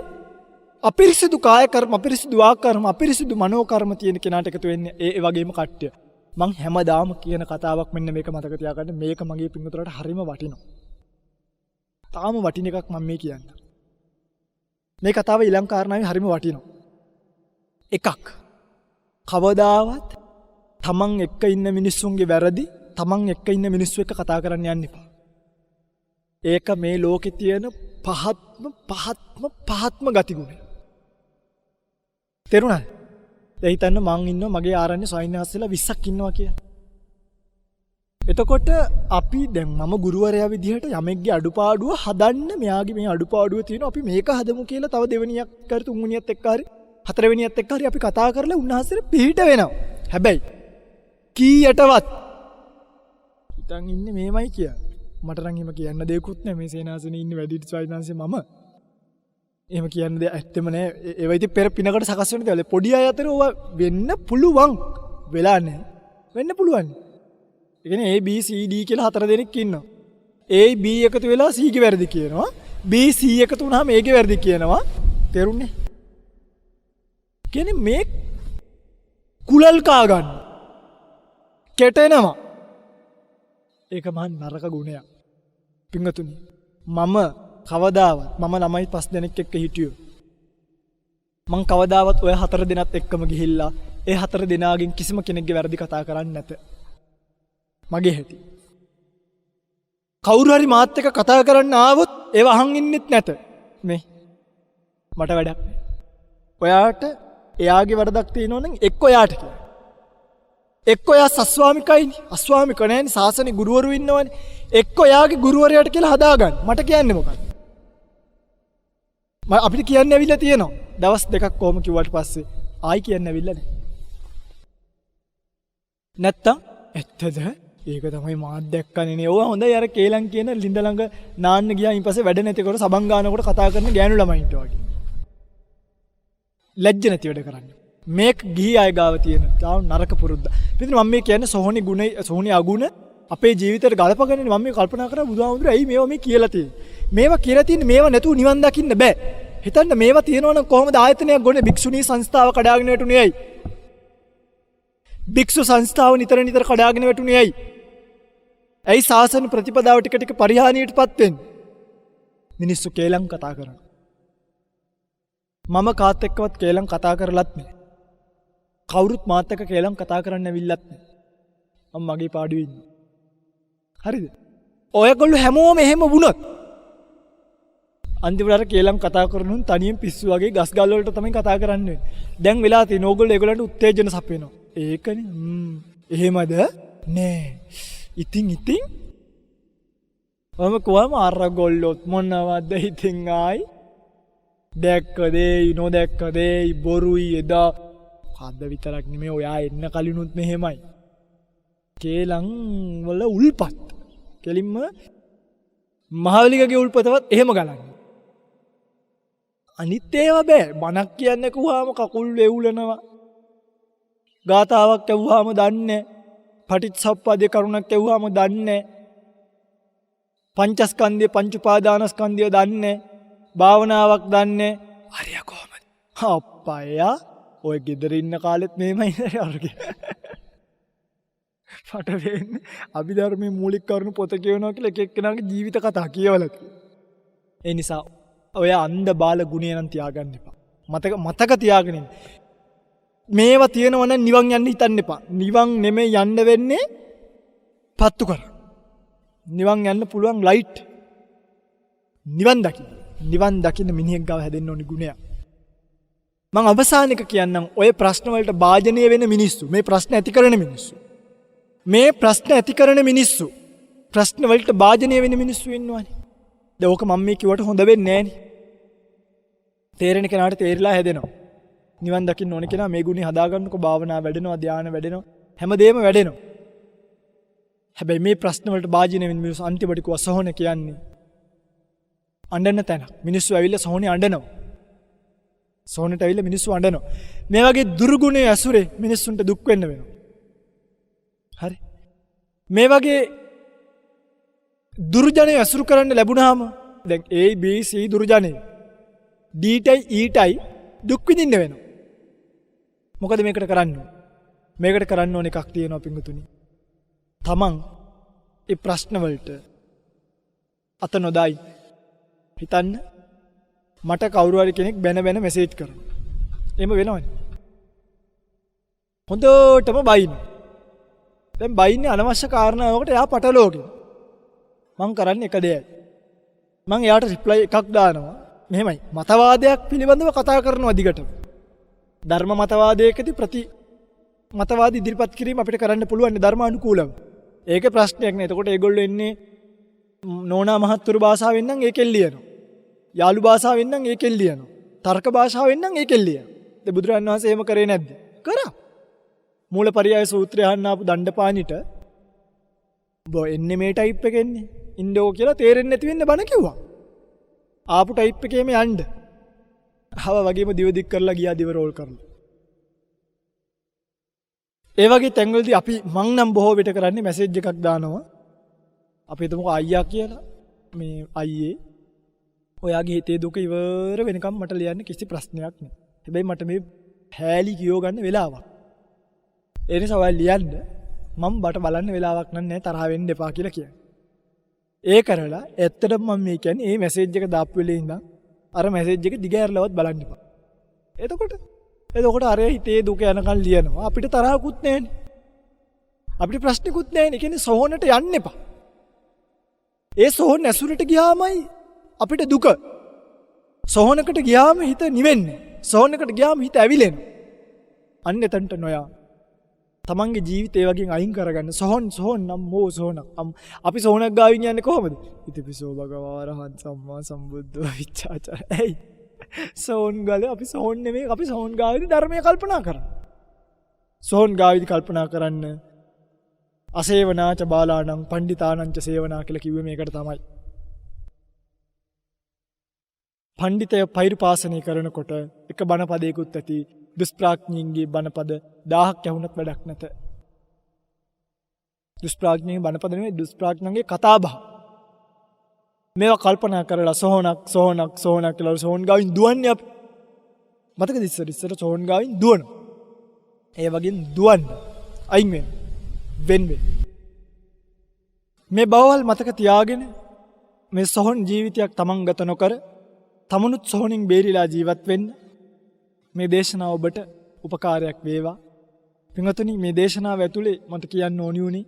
අපිරිසිදු කාය කර්ම, අපිරිසිදු ආකර්ම, අපිරිසිදු මනෝ කර්ම තියෙන කෙනාට එකතු වෙන්නේ ඒ වගේම කට්ටිය. මං හැමදාම කියන කතාවක් මෙන්න මේක මතක තියාගන්න. මේක මගේ පින්වතුන්ට හරිම වටිනවා. තාම වටින එකක් මම මේ කියන්නේ. මේ කතාව ඊළඟ කාරණාවේ හරිම වටිනවා. එකක්. කවදාවත් තමන් එක්ක ඉන්න මිනිස්සුන්ගේ වැරදි තමන් එක්ක ඉන්න මිනිස්සු එක්ක කතා කරන්න යන්න එපා. ඒක මේ ලෝකේ තියෙන පහත්ම ගතිගුණය. තේරුණාද? දැන් හිතන්න මං ඉන්නවා මගේ ආරණ්‍ය ස්වාමීන් වහන්සේලා 20ක් ඉන්නවා කියලා. එතකොට අපි දැන් මම ගුරුවරයා විදිහට යමෙක්ගේ අඩුපාඩුව හදන්න මෙයාගේ මේ අඩුපාඩුව තියෙනවා අපි මේක හදමු කියලා තව දෙවෙනියක් කර තුන්වෙනියත් එක්ක හරි හතරවෙනියත් එක්ක හරි අපි කතා කරලා උන්වහන්සේට පිළිහිට වෙනවා. හැබැයි කීයටවත් හිතන් ඉන්නේ මේමයි කියලා. මට නම් එහෙම කියන්න දෙයක්වත් නැහැ මේ සේනාසනේ ඉන්නේ වැඩිහිටි ස්වාමීන් මම. එහෙම කියන්න දෙයක් ඇත්තම නැහැ. ඒවා ඉතින් පෙර පිනකට සකස් වෙන දේවල්. පොඩි අය අතර ඕවා වෙන්න පුළුවන්. වෙලා නැහැ. වෙන්න පුළුවන්. ඒ කියන්නේ A B C D කියලා හතර දෙනෙක් ඉන්නවා. A B එකතු වෙලා C ගේ වැරදි කියනවා. B C එකතු වුණාම A ගේ වැරදි කියනවා. තේරුණේ? කියන්නේ මේ කුලල් කා ගන්න. කෙටෙනවා. ඒක මහා නරක ගුණයක්. පින්වතුනි මම කවදාවත් මම ළමයි 5 දෙනෙක් එක්ක හිටියෝ. මං කවදාවත් ඔය 4 දෙනාත් එක්කම ගිහිල්ලා ඒ 4 දෙනාගෙන් කිසිම කෙනෙක්ගේ වැරදි කතා කරන්නේ නැත. මගේ හැටි. කවුරු හරි මාත් එක්ක කතා කරන්න ආවොත් ඒව අහන් ඉන්නෙත් නැත. මේ මට වැඩක් නෑ. ඔයාට එයාගේ වරදක් තියෙනවා නම් එක්ක ඔයාට කියන්න. එක්ක ඔයා සස්වාමිකයිනේ. අස්වාමික නැහැනේ සාසනේ ගුරුවරු ඉන්නවනේ. එක්ක ඔයාගේ ගුරුවරයාට කියලා හදාගන්න. මට කියන්නේ මොකක්ද? අපිට කියන්න ඇවිල්ලා තියෙනවා. දවස් දෙකක් කොහොම කිව්වට පස්සේ ආයි කියන්න ඇවිල්ලා නැහැ. නැත්තම් ඇත්තද? ඒක තමයි මාත් දැක්කනේ නේ. ඕවා හොඳයි අර කේලම් කියන ලිඳ ළඟ නාන්න ගියා ඊපස්සේ වැඩ නැතිකොට සබන් ගන්නකොට කතා කරන ගෑනු ළමයින්ට වගේ. ලැජ්ජ නැති වැඩ කරන්නේ. මේක ගිහි අය ගාව තියෙන තාම නරක පුරුද්ද. ඉතින් මම මේ කියන්නේ සෝහනි අගුණ අපේ ජීවිතේට ගලපගන්නේ මම මේ කල්පනා කරා බුදුහාමුදුරුවෝ ඇයි මේවා මේ කියලා තියෙන්නේ. මේවා කියලා තියෙන්නේ මේවා නැතුව නිවන් දකින්න බෑ. හිතන්න මේවා තියෙනවා නම් කොහොමද ආයතනයක් ගොනේ භික්ෂුණී සංස්ථාව කඩාගෙන වැටුනේ ඇයි? භික්ෂු සංස්ථාව නිතර කඩාගෙන වැටුනේ ඇයි? ඇයි සාසන ප්‍රතිපදාව ටික ටික පරිහානියටපත් වෙන්නේ? මිනිස්සු කේලම් කතා කරනවා. මම කාත් එක්කවත් කේලම් කතා කරලත් නෑ. කවුරුත් මාත් එක්ක කේලම් කතා කරන්න ඇවිල්ලත් නෑ. මම මගේ පාඩුවේ ඉන්නේ. හරිද? ඔයගොල්ලෝ හැමෝම එහෙම වුණොත් අන්තිමට අර කේලම් කතා කරනුන් තනියෙන් පිස්සු වගේ ගස් ගල් වලට තමයි කතා කරන්නේ. දැන් වෙලා තියෙන ඕගොල්ලෝ ඒගොල්ලන්ට උත්තේජන සපයනවා. ඒකනේ. එහෙමද? නෑ. ඉතින් මම කොහම අරගොල්ලොත් මොනවද ඉතින් ආයි දැක්කදේ නොදැක්කදේ බොරුයි එදා කද්ද විතරක් නෙමෙයි ඔයා එන්න කලිනුත් මෙහෙමයි. කේලම් වල උල්පත්. කෙලින්ම මහවැලිගගේ උල්පතවත් එහෙම ගලන්නේ. අනිත් ඒවා බෑ. බණක් කියන්නේ කිව්වම කකුල් වෙවුලනවා. ගාතාවක් ඇහුවාම දන්නේ. පටිච්චසමුප්පාදේ කරුණක් ඇහුවාම දන්නේ. පංචස්කන්ධය පංච උපාදානස්කන්ධය දන්නේ. භාවනාවක් දන්නේ. හරිය කොහමද? අප්පයා ඔය ගෙදර ඉන්න කාලෙත් මේමයි අරගේ. මට වෙන්නේ අභිධර්මයේ මූලික කරුණු පොත කියවනවා කියලා එක එක්කෙනාගේ ජීවිත කතා කියවලා තියෙනවා. ඒ නිසා ඔය අන්ධ බාල ගුණය නම් තියාගන්න එපා. මතක තියාගෙන ඉන්න. මේවා තියෙනවා නම් නිවන් යන්න හිතන්න එපා. නිවන් නෙමෙයි යන්න වෙන්නේ පත්තු කර. නිවන් යන්න පුළුවන් ලයිට්. නිවන් දකින්න මිනිහෙක් ගාව හැදෙන්න ඕනි ගුණයක්. මම අවසානික කියන්නම් ඔය ප්‍රශ්න වලට භාජනය වෙන මිනිස්සු මේ ප්‍රශ්න ඇති කරන මිනිස්සු මේ ප්‍රශ්න ඇති කරන මිනිස්සු ප්‍රශ්න වලට භාජනය වෙන මිනිස්සු ඉන්නවනේ. දැන් ඕක මම මේ කිව්වට හොඳ වෙන්නේ නැහනේ. තේරෙන කෙනාට තේරිලා හැදෙනවා. නිවන් දකින්න ඕන කෙනා මේ ගුණي හදාගන්නකො භාවනා වැඩෙනවා ධානය වැඩෙනවා හැමදේම වැඩෙනවා. හැබැයි මේ ප්‍රශ්න වලට භාජනය වෙන මිනිස්සු අන්තිමට කිව්ව සෝහන කියන්නේ අඬන තැන. මිනිස්සු ඇවිල්ලා සෝහනේ අඬනවා. සෝහනට ඇවිල්ලා මිනිස්සු අඬනවා. මේ වගේ දුර්ගුණයේ ඇසුරේ මිනිස්සුන්ට දුක් වෙන්න වෙනවා. හරි. මේ වගේ දුර්ජනය ඇසුරු කරන්න ලැබුණාම දැන් A B C දුර්ජනය Dටයි Eටයි දුක් විඳින්න වෙනවා. මොකද මේකට කරන්න ඕන? මේකට කරන්න ඕන එකක් තියෙනවා පිංගුතුනි. තමන් ඒ ප්‍රශ්න වලට අත නොදායි. හිතන්න මට කවුරු හරි කෙනෙක් බැන මෙසේජ් කරනවා. එහෙම වෙනවනේ. හොඳටම බයින්න. දැන් බයින්නේ අනවශ්‍ය කාරණාවකට එයා පටලෝගෙන. මං කරන්නේ එක දෙයයි. මං එයාට රිප්ලයි එකක් දානවා. මෙහෙමයි. මතවාදයක් පිළිබඳව කතා කරනවා දිගටම. ධර්ම මතවාදයකදී ප්‍රති මතවාද ඉදිරිපත් කිරීම අපිට කරන්න පුළුවන් ධර්මානුකූලව. ඒක ප්‍රශ්නයක් නෑ. එතකොට ඒගොල්ලෝ එන්නේ නෝනා මහත්තුරු භාෂාවෙන් නම් ඒකෙන් ලියනවා. යාළු භාෂාවෙන් නම් ඒකෙන් ලියනවා. තර්ක භාෂාවෙන් නම් ඒකෙන් ලියනවා. ඒ බුදුරජාණන් වහන්සේ එහෙම කරේ නැද්ද? කරා. මූලපරියාය සූත්‍රය අහන්න ආපු දණ්ඩපාණිට ඔබ එන්නේ මේ ටයිප් එකෙන්නේ. ඉන්ඩෝ කියලා තේරෙන්නේ නැති වෙන්න බණ කිව්වා. ආපු ටයිප් එකේම යන්න. ආව වගේම දිව දික් කරලා ගියා දිව රෝල් කරලා. ඒ වගේ තැන්වලදී අපි මං නම් බොහෝ විට කරන්නේ මැසේජ් එකක් දානවා. අපි හිතමුකෝ අයියා කියලා. මේ අයියේ ඔයාගේ හිතේ දුක ඉවර වෙනකම් මට ලියන්න කිසි ප්‍රශ්නයක් නෑ. හැබැයි මට මේ හැලී කියෝ ගන්න වෙලාවක්. ඒ නිසා ඔයා ලියන්න මම බට බලන්න වෙලාවක් නෑ තරහ වෙන්න එපා කියලා කියන්නේ. ඒ කරලා ඇත්තටම මම මේ කියන්නේ මේ මැසේජ් එක දාපු වෙලේ ඉඳන් අර මැසේජ් එක දිගහැරලවත් බලන්න එපා. එතකොට අර හිතේ දුක යනකම් ලියනවා. අපිට තරහකුත් නෑනේ. අපිට ප්‍රශ්නකුත් නෑනේ. ඒ කියන්නේ සෝහනට යන්න එපා. ඒ සෝහන ඇසුරට ගියාමයි අපිට දුක. සෝහනකට ගියාම හිත නිවෙන්නේ. සෝහනකට ගියාම හිත ඇවිලෙනවා. අන්න එතනට නොයා. තමන්ගේ ජීවිතේ වගේ අයින් කරගන්න. සෝහන් නම් මෝ සෝහනක්. අපි සෝහනක් ගාවින් යන්නේ කොහොමද? ඉතිපිසෝ භගවා රහත් සම්මා සම්බුද්ධෝ විචාචර. එයි. සෝහන් ගාලේ අපි සෝහන් නෙමෙයි. අපි සෝහන් ගාවිදි ධර්මය කල්පනා කරන්න. සෝහන් ගාවිදි කල්පනා කරන්න. අසේවනාච බාලාණං පණ්ඩිතානංච සේවනා කියලා කිව්වේ මේකට තමයි. පණ්ඩිතය පෛරුපාසනය කරනකොට එක බණපදයකුත් ඇති දුෂ්ප්‍රඥයින්ගේ බණපද 1000ක් ඇහුණත් වැඩක් නැත. දුෂ්ප්‍රඥයින්ගේ බණපද නෙවෙයි දුෂ්ප්‍රඥයින්ගේ කතාබහ. මේවා කල්පනා කරලා සෝහනක් කියලා සෝහන් ගාවින් දුවන්නේ අපි. මතකද ඉස්සර සෝහන් ගාවින් දුවන. ඒ වගේ දුවන්න. අයින් වෙන්න. මේ බවවල් මතක තියාගෙන මේ සෝහන් ජීවිතයක් තමන් ගත නොකර තමනුත් සෝහනින් බේරිලා ජීවත් වෙන්න මේ දේශනාව ඔබට උපකාරයක් වේවා. පින්වතුනි මේ දේශනාව ඇතුලේ මට කියන්න ඕනි උනේ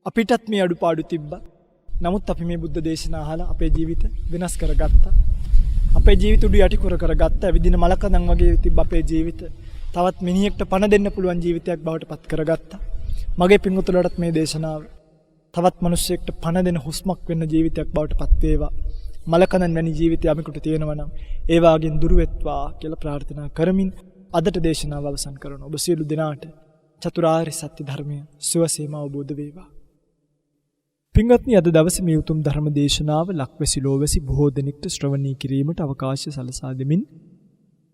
අපිටත් මේ අඩුපාඩු තිබ්බා. නමුත් අපි මේ බුද්ධ දේශනාව අහලා අපේ ජීවිත වෙනස් කරගත්තා. අපේ ජීවිත උඩු යටි කරගත්තා. විදින මලකඳන් වගේ තිබ්බ අපේ ජීවිත තවත් මිනිහෙක්ට පණ දෙන්න පුළුවන් ජීවිතයක් බවට පත් කරගත්තා. මගේ පින්වතුන්ලටත් මේ දේශනාව තවත් මිනිසෙක්ට පණ දෙන හුස්මක් වෙන්න ජීවිතයක් බවට පත් වේවා. මලකඳන් වැනි ජීවිතය අපිට තියෙනවා නම් ඒ වාගෙන් දුර වෙත්වා කියලා ප්‍රාර්ථනා කරමින් අදට දේශනාව අවසන් කරනවා. ඔබ සියලු දෙනාට චතුරාර්ය සත්‍ය ධර්මය සුවසේම අවබෝධ වේවා. පින්වත්නි අද දවසේ මේ උතුම් ධර්ම දේශනාව ලක්වැසි ලෝවැසි බොහෝ දෙනෙක්ට ශ්‍රවණය කිරීමට අවකාශය සලසා දෙමින්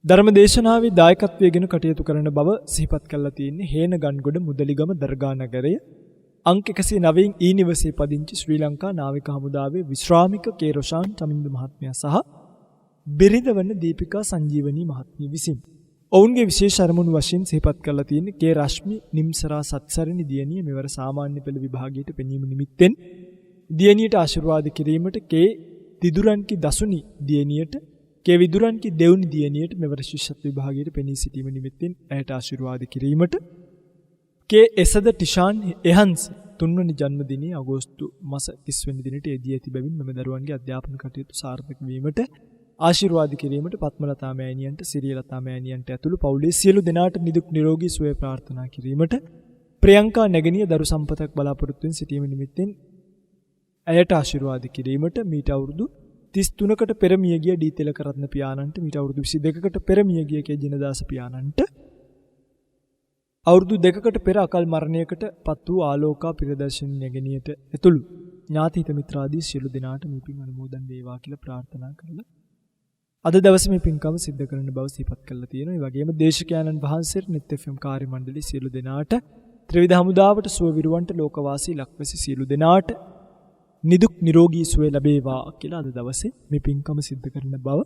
ධර්ම දේශනාවේ දායකත්වයෙන් කටයුතු කරන බව සිහිපත් කරලා තියෙන්නේ හේනගන්ගොඩ මුදලිගම දර්ගා නගරය අංක 109 ඊ නිවසේ පදිංචි ශ්‍රී ලංකා නාවික හමුදාවේ විශ්‍රාමික කේ රොෂාන් චමින්ද මහත්මයා සහ බිරිඳ වන දීපිකා සංජීවනී මහත්මිය විසින් ඔවුන්ගේ විශේෂ අරමුණු වශයෙන් සිහිපත් කරලා තියෙන්නේ කේ රශ්මි නිම්සරා සත්සරණි දියණිය මෙවර සාමාන්‍ය පෙළ විභාගයට පෙනීම නිමිත්තෙන් දියණියට ආශිර්වාද කිරීමට කේ දිදුරන්කි දසුනි දියණියට කේ විදුරන්කි දෙවුනි දියණියට මෙවර ශිෂ්‍යත්ව විභාගයට පෙනී සිටීම නිමිත්තෙන් ඇයට ආශිර්වාද කිරීමට කේ එසද ටිෂාන් එහන්ස් 3 වෙනි ජන්මදිනයේ අගෝස්තු මාස 30 වෙනි දිනට එදී ඇති බැවින් මෙම දරුවන්ගේ අධ්‍යාපන කටයුතු සාර්ථක වීමට ආශිර්වාද කිරීමට පත්මලතා මෑණියන්ට සිරියලතා මෑණියන්ට ඇතුළු පවුලේ සියලු දෙනාට නිදුක් නිරෝගී සුවය ප්‍රාර්ථනා කිරීමට ප්‍රියංකා නැගණිය දරු සම්පතක් බලාපොරොත්තු වෙන සිටීම නිමිත්තෙන් ඇයට ආශිර්වාද කිරීමට මීට අවුරුදු 33කට පෙර මියගිය ඩී තිලකරත්න පියාණන්ට මීට අවුරුදු 22කට පෙර මියගිය කේ ජිනදාස පියාණන්ට අවුරුදු 2කට පෙර අකල් මරණයකට පත් වූ ආලෝකා පිරදර්ශන නැගණියට ඇතුළු ඥාති හිත මිත්‍රාදී සියලු දෙනාට මේ පින් අනුමෝදන් වේවා කියලා ප්‍රාර්ථනා කරලා අද දවසේ මේ පින්කම සිද්ධ කරන බව සිහිපත් කරලා තියෙනවා. ඒ වගේම දේශකයන්න් වහන්සේට නිත් FM කාර්ය මණ්ඩලයේ සියලු දෙනාට ත්‍රිවිධ හමුදාවට සුව විරුවන්ට ලෝකවාසී ලක්වැසි සියලු දෙනාට නිදුක් නිරෝගී සුවය ලැබේවා කියලා අද දවසේ මේ පින්කම සිද්ධ කරන බව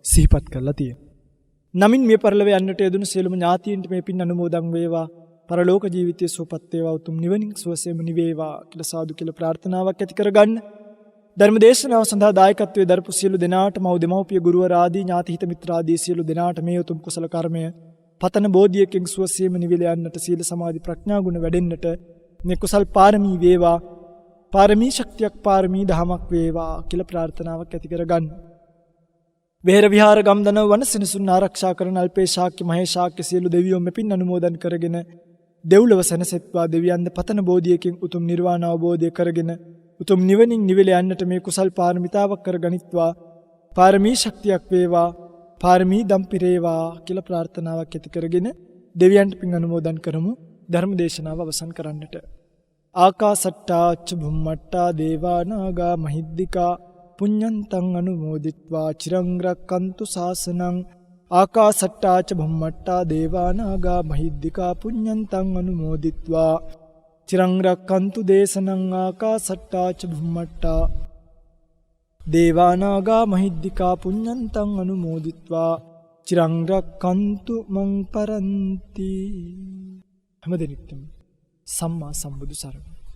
සිහිපත් කරලා තියෙනවා. නමින් මේ පරිලව යන්නට යෙදුණු සියලුම ඥාතීන්ට මේ පින් අනුමෝදන් වේවා. පරලෝක ජීවිතයේ සුවපත් වේවා. උතුම් නිවනින් සුවසේම නිවේවා කියලා සාදු කියලා ප්‍රාර්ථනාවක් ඇති කරගන්න. ධර්ම දේශනාව සඳහා දායකත්වයේ දරපු සියලු දෙනාට මව් දෙමව්පිය ගුරුවර ආදී ඥාති හිත මිත්‍රාදී සියලු දෙනාට මේ උතුම් කුසල කර්මය පතන බෝධියකින් සුවසේම නිවිල යන්නට සීල සමාධි ප්‍රඥා ගුණ වැඩෙන්නට මේ කුසල් පාරමී වේවා. පාරමී ශක්තියක් පාරමී දහමක් වේවා කියලා ප්‍රාර්ථනාවක් ඇති කරගන්න. වෙහෙර විහාර ගම්දනව වන සිනසුන් ආරක්ෂා කරන අල්පේ ශාක්‍ය මහේ ශාක්‍ය සියලු දෙවියෝ මෙපින් අනුමෝදන් කරගෙන දෙව්ලොව සැනසෙත්වා දෙවියන්ද පතන බෝධියකින් උතුම් නිර්වාණ අවබෝධය කරගෙන උතුම් නිවනින් නිවෙල යන්නට මේ කුසල් පාරමිතාවක් කරගනිත්වා පාරමී ශක්තියක් වේවා පාරමී දම් පිරේවා කියලා ප්‍රාර්ථනාවක් ඇති කරගෙන දෙවියන්ට පින් අනුමෝදන් කරමු ධර්ම දේශනාව අවසන් කරන්නට. ආකාසට්ටා ච භුම්මට්ටා දේවා නාග මහිද්దికා පුඤ්ඤන්තං අනුමෝදිත්වා චිරං රක්칸තු ශාසනං. ආකාසට්ටා ච භුම්මට්ටා දේවා නාග මහිද්దికා පුඤ්ඤන්තං අනුමෝදිත්වා චිරං රක්칸තු දේශනං. ආකාසට්ටා ච භුම්මට්ටා දේවා නාග මහිද්దికා පුඤ්ඤන්තං අනුමෝදිත්වා චිරං රක්칸තු මං පරන්ති. හැම දිනෙකම සම්මා සම්බුදු සරණයි.